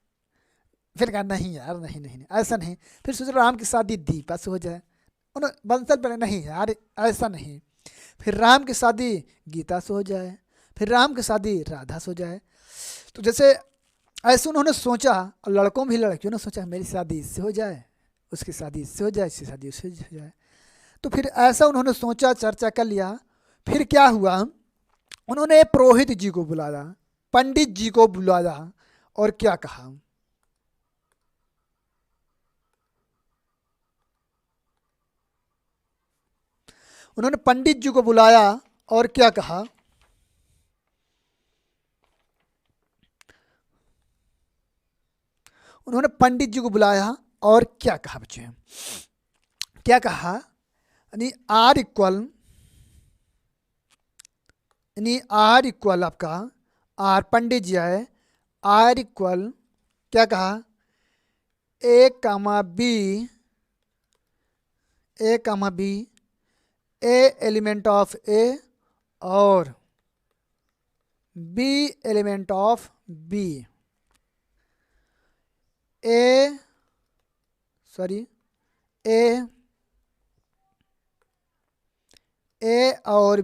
फिर कहा नहीं यार नहीं नहीं नहीं ऐसा नहीं, फिर सोचा राम की शादी दीपा से हो जाए, उन्होंने बंसल पर नहीं यार ऐसा नहीं, फिर राम की शादी गीता से हो जाए, फिर राम की शादी राधा से हो जाए। तो जैसे ऐसे उन्होंने सोचा, और लड़कों भी लड़कियों ने सोचा मेरी शादी इससे हो जाए, उसकी शादी इससे हो जाए, इसकी शादी उससे हो जाए। तो फिर ऐसा उन्होंने सोचा, चर्चा कर लिया। फिर क्या हुआ, उन्होंने पुरोहित जी को बुलाया, पंडित जी को बुलाया, और क्या कहा, उन्होंने पंडित जी को बुलाया और क्या कहा, उन्होंने पंडित जी को बुलाया और क्या कहा बच्चे, क्या कहा, यानी आर इक्वल आपका आर, पंडित जी आए, आर इक्वल क्या कहा, A comma B, A comma B, A element of A और B element of B, A sorry A और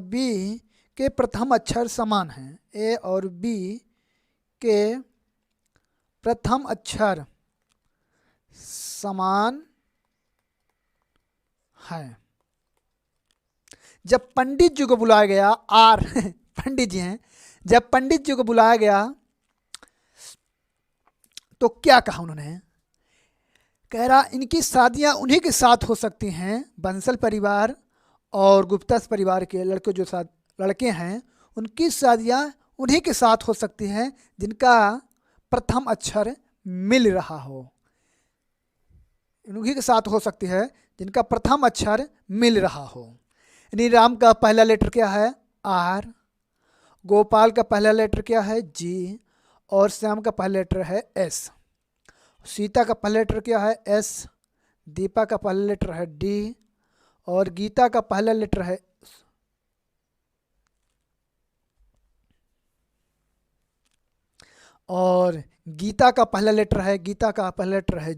बी के प्रथम अक्षर समान हैं, ए और बी के प्रथम अक्षर समान है। जब पंडित जी को बुलाया गया, आर पंडित जी हैं, जब पंडित जी को बुलाया गया तो क्या कहा उन्होंने, कह रहा इनकी शादियां उन्हीं के साथ हो सकती हैं, बंसल परिवार और गुप्ता परिवार के लड़के जो साथ लड़के हैं उनकी शादियां उन्हीं के साथ हो सकती हैं जिनका प्रथम अक्षर मिल रहा हो, उन्हीं के साथ हो सकती है जिनका प्रथम अक्षर मिल रहा हो। यानी राम का पहला लेटर क्या है, आर, गोपाल का पहला लेटर क्या है, जी, और श्याम का पहला लेटर है एस, सीता का पहला लेटर क्या है, एस, दीपा का पहला लेटर है डी, और गीता का पहला लेटर है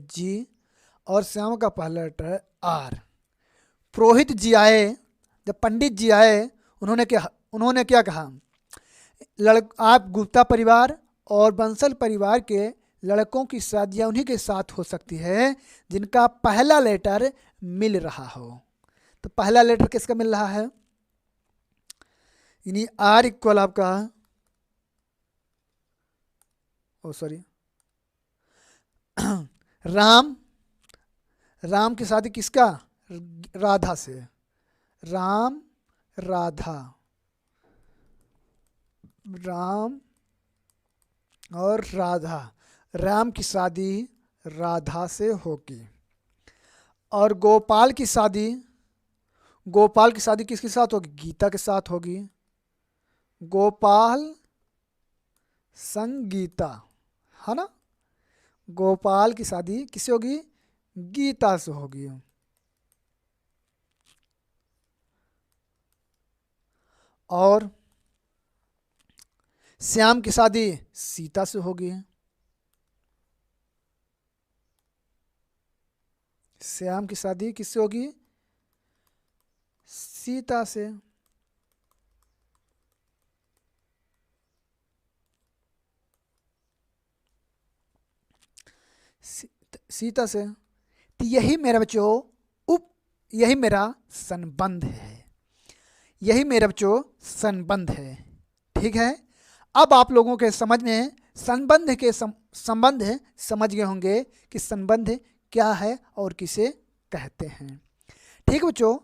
जी, और श्याम का पहला लेटर है आर। पुरोहित जी आए, जब पंडित जी आए उन्होंने क्या कहा, आप गुप्ता परिवार और बंसल परिवार के लड़कों की शादियां उन्हीं के साथ हो सकती है जिनका पहला लेटर मिल रहा हो। तो पहला लेटर किसका मिल रहा है, यानी आर इक्वल आपका राम की शादी किसका, राधा से, राम और राधा, राम की शादी राधा से होगी। और गोपाल की शादी किसके साथ होगी, गीता के साथ होगी, गोपाल संगीता, है ना, गोपाल की शादी किससे होगी, गीता से होगी। और श्याम की शादी सीता से होगी, श्याम की शादी किससे होगी, सीता से। सीता से। तो यही मेरा बच्चों यही मेरा संबंध है, यही मेरा बच्चों संबंध है। ठीक है, अब आप लोगों के समझ में संबंध के संबंध समझ गए होंगे कि संबंध क्या है और किसे कहते हैं। ठीक है बच्चों,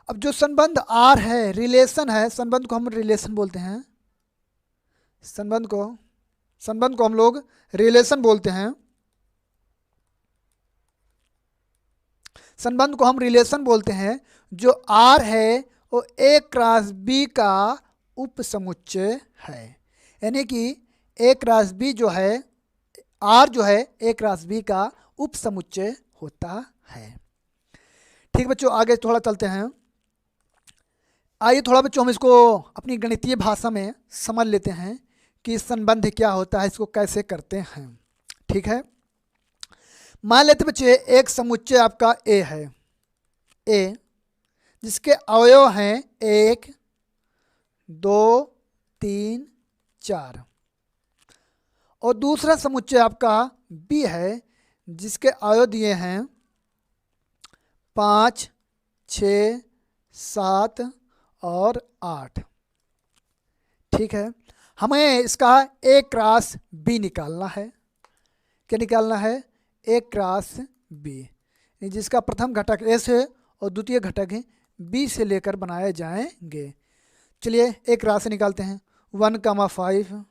अब जो संबंध आर है, रिलेशन है, संबंध को हम रिलेशन बोलते हैं, संबंध को हम लोग रिलेशन बोलते हैं, संबंध को हम रिलेशन बोलते हैं। जो आर है वो ए क्रॉस बी का उप समुच्चय है। यानी कि ए क्रॉस बी जो है, आर जो है ए क्रॉस बी का उप समुच्चय होता है। ठीक बच्चों, आगे थोड़ा चलते हैं। आइए थोड़ा बच्चों हम इसको अपनी गणितीय भाषा में समझ लेते हैं कि संबंध क्या होता है, इसको कैसे करते हैं। ठीक है, मान लेते बच्चे एक समुच्चय आपका ए है, ए जिसके अवयव हैं 1 2 3 4, और दूसरा समुच्चय आपका बी है जिसके अवयव दिए हैं 5 6 7 और 8। ठीक है, हमें इसका ए क्रॉस बी निकालना है। क्या निकालना है? ए क्रॉस बी, जिसका प्रथम घटक ए से और द्वितीय घटक बी से लेकर बनाए जाएंगे। चलिए ए क्रॉस निकालते हैं। 1,5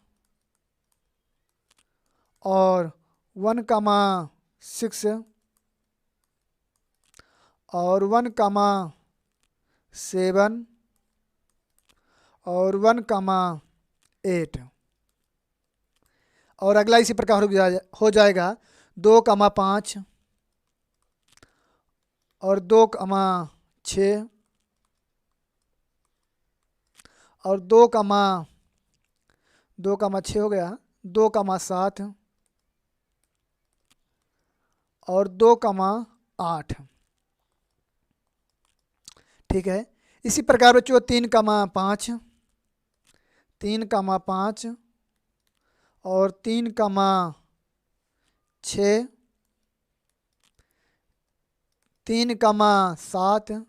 और 1,6 और 1,7 और 1,8, और अगला इसी प्रकार हो जाएगा 2,5 और 2,6 और 2,6 हो गया, 2,7 और 2,8। ठीक है, इसी प्रकार बच्चों 3,5 और 3,6 3,7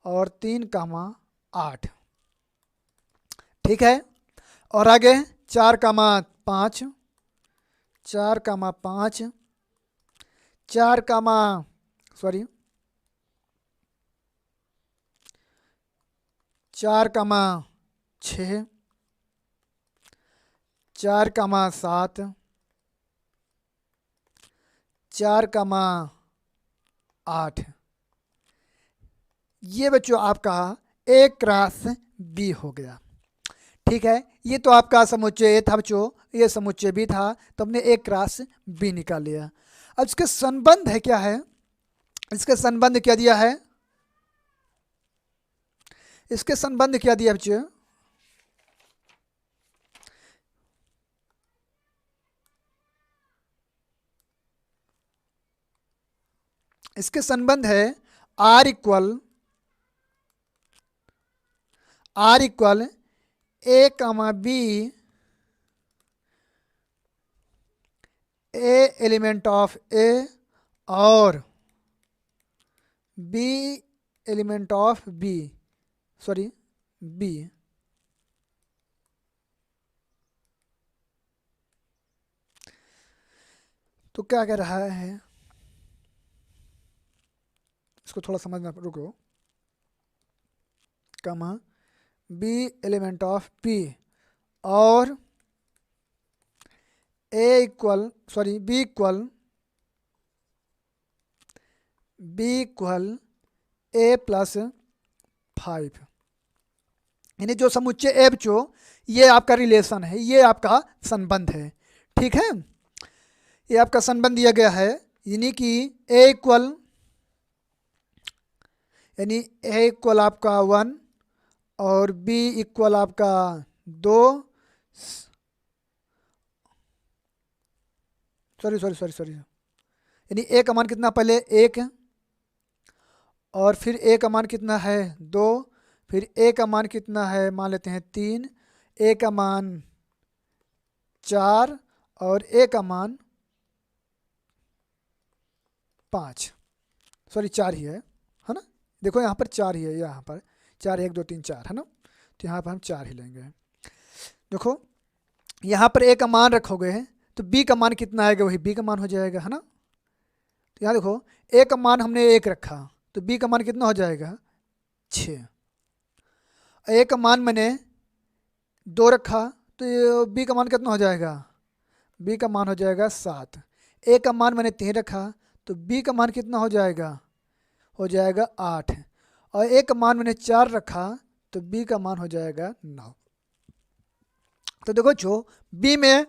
और 3,8। ठीक है, और आगे 4,5 4,6 4,7 4,8। ये बच्चों आपका ए क्रॉस बी हो गया। ठीक है, ये तो आपका समुच्चय ए था बच्चों, ये समुच्चय बी था, तो हमने ए क्रॉस बी निकाल लिया। अब इसके संबंध है क्या है? इसके संबंध क्या दिया है? इसके संबंध क्या दिया बच्चों? इसके संबंध है are equal A comma B, A element of A और B element of B, B. तो क्या कह रहा है, इसको थोड़ा समझना, रुको। कमा बी एलिमेंट ऑफ पी और बी इक्वल ए प्लस 5। यानी जो समुच्चय ए बच्चों, ये आपका रिलेशन है, ये आपका संबंध है। ठीक है, ये आपका संबंध दिया गया है, यानी कि ए इक्वल आपका 1 और बी इक्वल आपका 2, सॉरी, यानी ए का मान कितना, पहले 1 और फिर ए का मान कितना है 2, फिर ए का मान कितना है, मान लेते हैं 3, ए का मान 4 और ए का मान 5, 4 ही है ना? देखो यहाँ पर 4 ही है, यहाँ पर 4, 1 2 3 4 है ना, तो यहाँ पर हम 4 ही लेंगे। देखो यहाँ पर ए का मान रखोगे तो बी का मान कितना आएगा, वही बी का मान हो जाएगा, है ना? तो यहाँ देखो ए का मान हमने 1 रखा तो बी का मान कितना हो जाएगा, 6। ए का मान मैंने 2 रखा तो बी का मान कितना हो जाएगा, बी का मान हो जाएगा 7। ए का मान मैंने 3 रखा तो बी का मान कितना हो जाएगा 8। और ए का मान मैंने 4 रखा तो बी का मान हो जाएगा 9। तो देखो जो बी में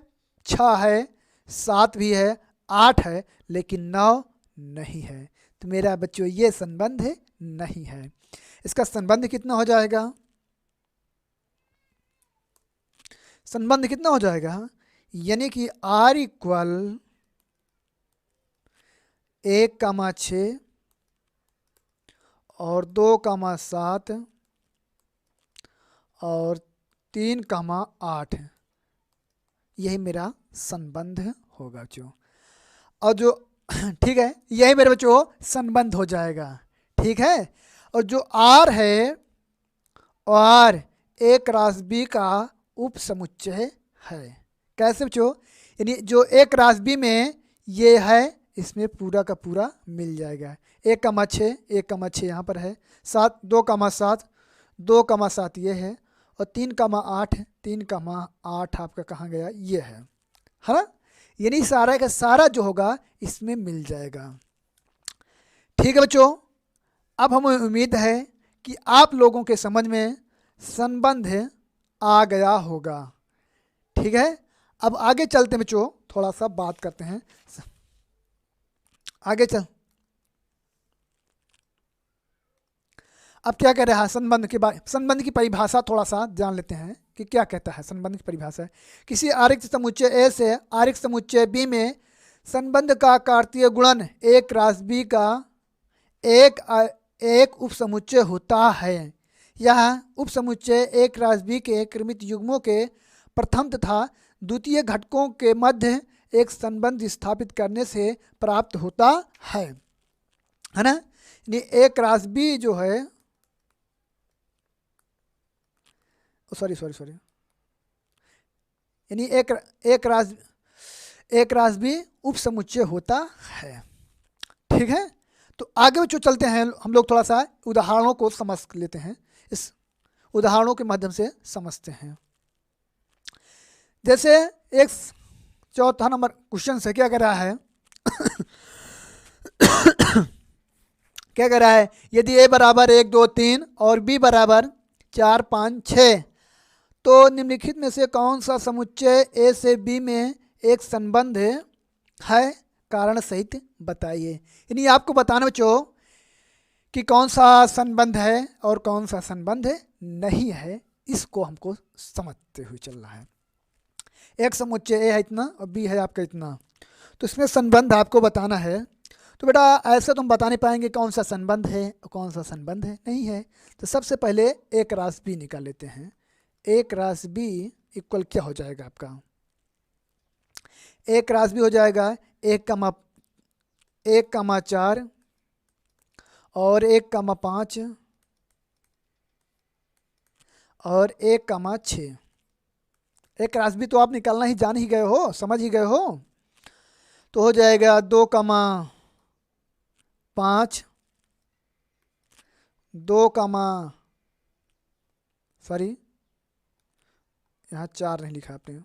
6 है, 7 भी है, 8 है, लेकिन 9 नहीं है। तो मेरा बच्चों ये संबंध नहीं है। इसका संबंध कितना हो जाएगा? संबंध कितना हो जाएगा? यानी कि r इक्वल 1,6 और 2,7 और 3,8, यही मेरा संबंध होगा बच्चों। और जो ठीक है, यही मेरे बच्चों संबंध हो जाएगा। ठीक है, और जो r है और ए क्रॉस बी का उप समुच्चय है। कैसे बच्चों? यानी जो ए क्रॉस बी में ये है, इसमें पूरा का पूरा मिल जाएगा। 1,6 1,6 यहाँ पर है, 2,7 2,7 ये है, और 3,8 3,8 आपका कहाँ गया? ये है ना। यानी सारा का सारा जो होगा इसमें मिल जाएगा। ठीक है बच्चों, अब हमें उम्मीद है कि आप लोगों के समझ में संबंध आ गया होगा। ठीक है, अब आगे चलते हैं बच्चों, थोड़ा सा बात करते हैं। आगे चल, अब क्या कह रहा है संबंध के बारे, संबंध की परिभाषा थोड़ा सा जान लेते हैं कि क्या कहता है। संबंध की परिभाषा है, किसी आरिक्त समुच्चय ए से आरिक्त समुच्चय बी में संबंध का कार्तीय गुणन ए क्रॉस बी का एक उप समुच्चय होता है। यह उप समुच्चय ए क्रॉस बी के क्रमित युग्मों के प्रथम तथा द्वितीय घटकों के मध्य एक संबंध स्थापित करने से प्राप्त होता है ना। यानी ए क्रॉस बी जो है, सॉरी यानी ए क्रॉस बी उप समुच्चय होता है। ठीक है, तो आगे जो चलते हैं हम लोग थोड़ा सा उदाहरणों को समझ लेते हैं, इस उदाहरणों के माध्यम से समझते हैं। जैसे एक चौथा नंबर क्वेश्चन से क्या कर रहा है क्या कर रहा है? यदि a बराबर 1 2 3 और b बराबर 4 5 6, तो निम्नलिखित में से कौन सा समुच्चय a से b में एक संबंध है, कारण सहित बताइए। यानी आपको बताना बच्चों कि कौन सा संबंध है और कौन सा संबंध नहीं है, इसको हमको समझते हुए चल रहा है। एक समुच्चय ए है इतना और बी है आपका इतना, तो इसमें संबंध आपको बताना है। तो बेटा ऐसे तुम बता नहीं पाएंगे कौन सा संबंध है और कौन सा संबंध है नहीं है। तो सबसे पहले ए क्रॉस बी निकाल लेते हैं। ए क्रॉस बी इक्वल क्या हो जाएगा आपका? ए क्रॉस बी हो जाएगा 1,4 और 1,5 और 1,6। एक क्रॉस बी तो आप निकालना ही जान ही गए हो, समझ ही गए हो। तो हो जाएगा 2,5 यहाँ 4 नहीं लिखा आपने,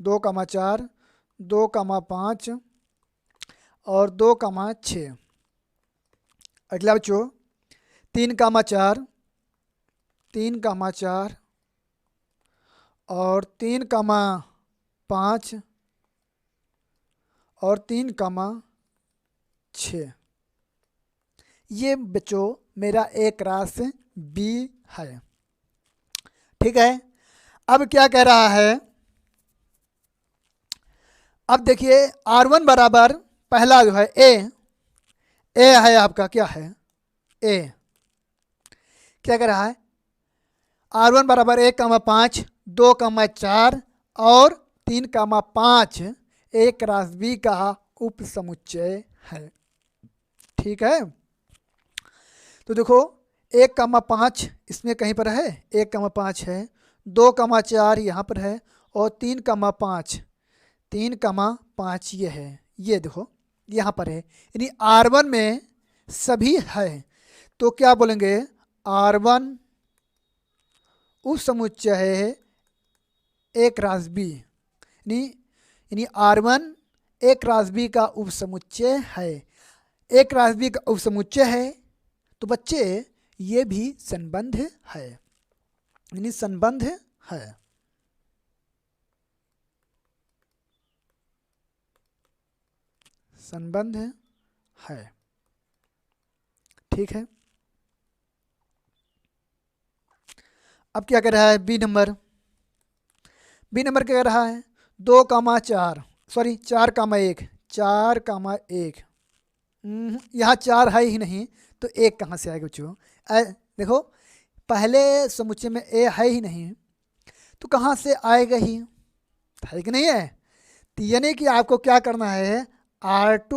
2,4 2,5 और 2,6। अगला बच्चों 3,4 3,4 और 3,5 और 3,6। ये बच्चों मेरा ए क्रॉस बी है। ठीक है, अब क्या कह रहा है? अब देखिए R1 बराबर पहला जो है ए है आपका, क्या है? ए क्या कह रहा है? R1 बराबर 1,5 2,4 और 3,5 ए क्रॉस बी का उप समुच्चय है। ठीक है, तो देखो 1,5 इसमें कहीं पर है, 1,5 है, 2,4 यहाँ पर है और 3,5 ये है, ये देखो यहाँ पर है। यानी R1 में सभी है, तो क्या बोलेंगे? R1 उप समुच्चय है ए क्रॉस बी, यानी R1 ए क्रॉस बी का उप समुच्चय है। ए क्रॉस बी का उप समुच्चय है तो बच्चे ये भी संबंध है। यानी संबंध है। संबंध है। ठीक है। अब क्या कर रहा है बी नंबर? बी नंबर क्या कर रहा है? 2,4 सॉरी 4,1 4,1। यहाँ 4 है ही नहीं तो 1 कहाँ से आएगा बच्चों? देखो पहले समुच्चय में ए है ही नहीं तो कहाँ से आएगा ही? है कि नहीं है? तो यानी कि आपको क्या करना है, R2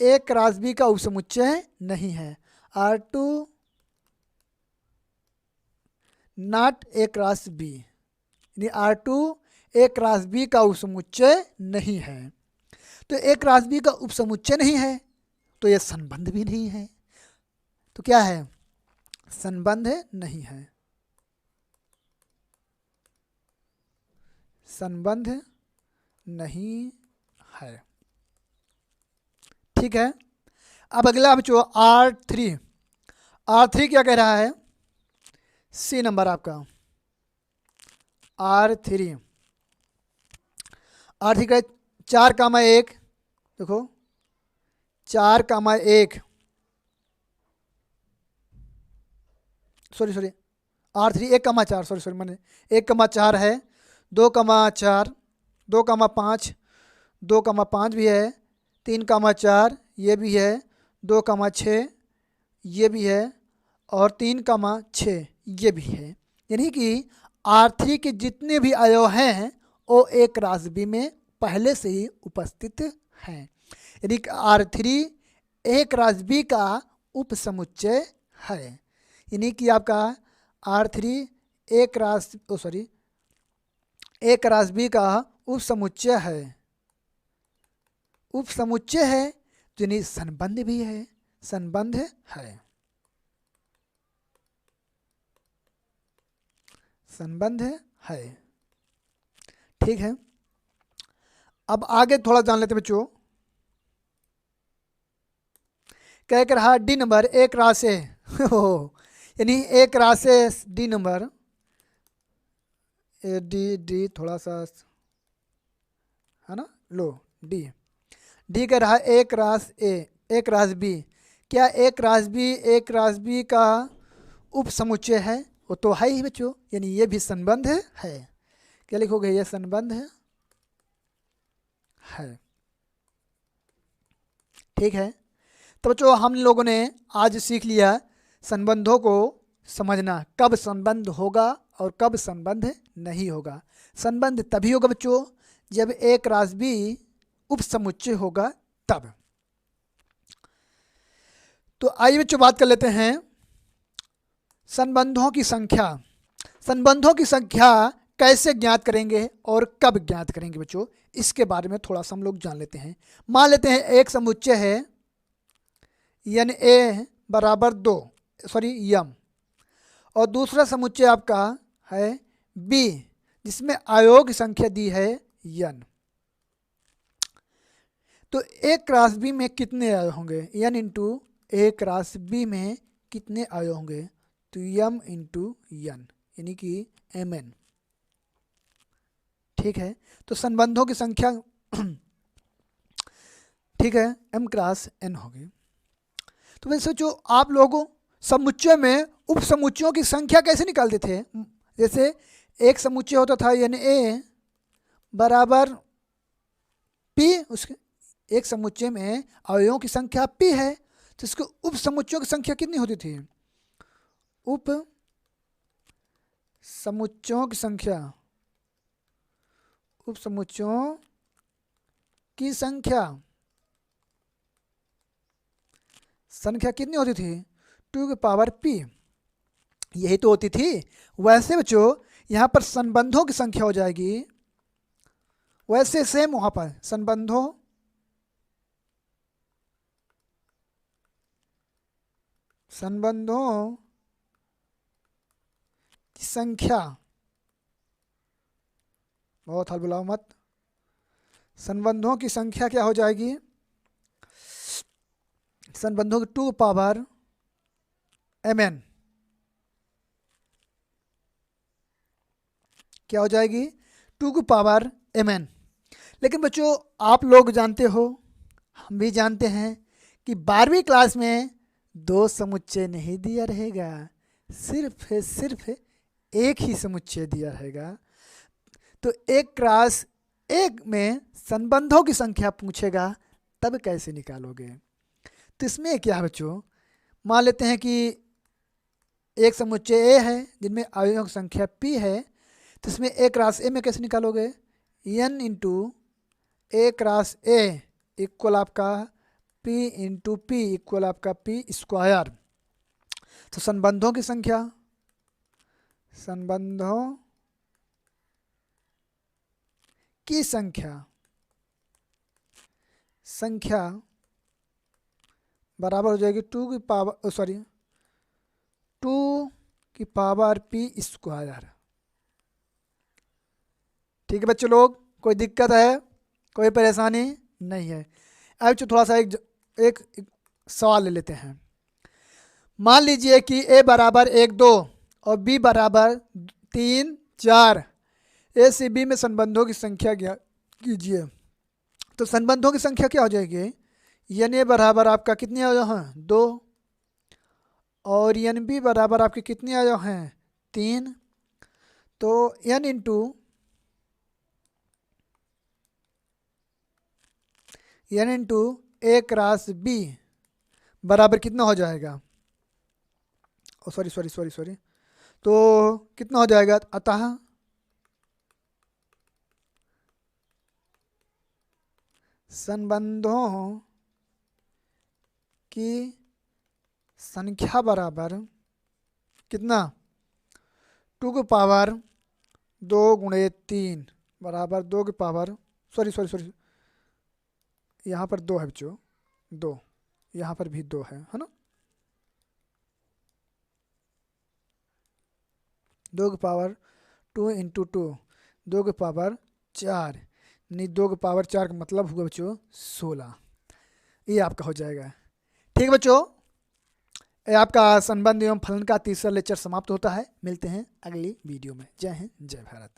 ए क्रॉस बी का उपसमुच्चय नहीं है। R2 not a cross B, यानी R2 ए क्रॉस बी का उपसमुच्चय नहीं है। तो ए क्रॉस बी का उपसमुच्चय नहीं है तो यह संबंध भी नहीं है। तो क्या है? संबंध नहीं है। संबंध नहीं है। ठीक है। अब अगला बच्चों R3 क्या कह रहा है? सी नंबर आपका R3 का 4,1 देखो 4,1 सॉरी R3 1,4 सॉरी मैंने 1,4 है, 2,4 2,5 2,5 भी है, 3,4 ये भी है, 2,6 ये भी है और 3,6 ये भी है। यानी कि R3 के जितने भी अवयव हैं वो ए क्रॉस बी में पहले से ही उपस्थित हैं। यानी कि R3 ए क्रॉस बी का उपसमुच्चय है। यानी कि आपका R3 ए क्रॉस बी का उपसमुच्चय है। उपसमुच्चय है यानी संबंध भी है। संबंध है। संबंध है। ठीक है। अब आगे थोड़ा जान लेते बच्चों। क्या कर रहा the number A cross A यानी A cross A the number A the थोड़ा सा है ना लो डी कह रहा ए क्रॉस बी। क्या ए क्रॉस बी का उपसमुच्चय है? वो तो है ही बच्चों, यानी ये भी संबंध है। क्या लिखोगे? ये संबंध है। ठीक है। तो बच्चों हम लोगों ने आज सीख लिया संबंधों को समझना, कब संबंध होगा और कब संबंध नहीं होगा। संबंध तभी होगा बच्चों जब ए क्रॉस बी उपसमुच्चय होगा तब। तो आइए बच्चों बात कर लेते हैं संबंधों की संख्या। संबंधों की संख्या कैसे ज्ञात करेंगे और कब ज्ञात करेंगे बच्चों, इसके बारे में थोड़ा सा हम लोग जान लेते हैं। मान लेते हैं एक समुच्चय है यन ए बराबर 2 यम, और दूसरा समुच्चय आपका है बी जिसमें अवयवों की संख्या दी है यन। तो ए क्रॉस बी में कितने अवयव होंगे? यन इंटू ए क्रॉस बी में कितने अवयव होंगे? तो यम इंटू यन यानी कि एम एन। ठीक है। तो संबंधों की संख्या ठीक है एम क्रॉस एन होगी। तो वैसे जो आप लोगों समुच्चय में उप समुच्चयों की संख्या कैसे निकालते थे? जैसे एक समुच्चय होता था यानी ए बराबर पी, उसके एक समुच्चय में अवयवों की संख्या पी है तो इसके उप समुच्चयों की संख्या कितनी होती थी? उप समुच्चयों की संख्या संख्या कितनी होती थी? 2 की पावर p, यही तो होती थी। वैसे बच्चों यहाँ पर संबंधों की संख्या हो जाएगी, वैसे सेम वहाँ पर संबंधों की संख्या, बहुत हाल बुलाओ मत, संबंधों की संख्या क्या हो जाएगी? संबंधों की 2 पावर mn क्या हो जाएगी, 2 की पावर mn। लेकिन बच्चों आप लोग जानते हो, हम भी जानते हैं कि 12वीं क्लास में 2 समुच्चय नहीं दिया रहेगा, सिर्फ एक ही समुच्चय दिया रहेगा। तो 1x1 में संबंधों की संख्या पूछेगा, तब कैसे निकालोगे। तो इसमें क्या है बच्चों, मान लेते हैं कि एक समुच्चय A है जिनमें अवयवों की संख्या P है, तो इसमें A×A में कैसे निकालोगे, n इंटू A×A इक्वल आपका P इंटू P इक्वल आपका P स्क्वायर। तो संबंधों की संख्या बराबर हो जाएगी 2 की पावर P स्क्वायर। ठीक है बच्चों लोग, कोई दिक्कत है, कोई परेशानी नहीं है। अब थोड़ा सा एक सवाल ले लेते हैं। मान लीजिए कि A बराबर 1 2 और B बराबर 3 4, A से B में संबंधों की संख्या कीजिए। तो संबंधों की संख्या क्या हो जाएगी, NA बराबर आपका कितने अवयव हैं 2, और NB बराबर आपके कितने अवयव हैं 3। तो n इंटू A×B बराबर कितना हो जाएगा, सॉरी तो कितना हो जाएगा, अतः संबंधों की संख्या बराबर कितना 2 की पावर 2 × 3 बराबर 2 की पावर सॉरी यहाँ पर 2 है बच्चों, 2 यहाँ पर भी 2 है ना, 2 की पावर 2 इंटू 2 2 की पावर 4, नहीं 2 की पावर 4 का मतलब हुआ बच्चों 16। ये आपका हो जाएगा। ठीक बच्चों, ये आपका संबंध एवं फलन का तीसरा लेक्चर समाप्त होता है। मिलते हैं अगली वीडियो में। जय हिंद, जय भारत।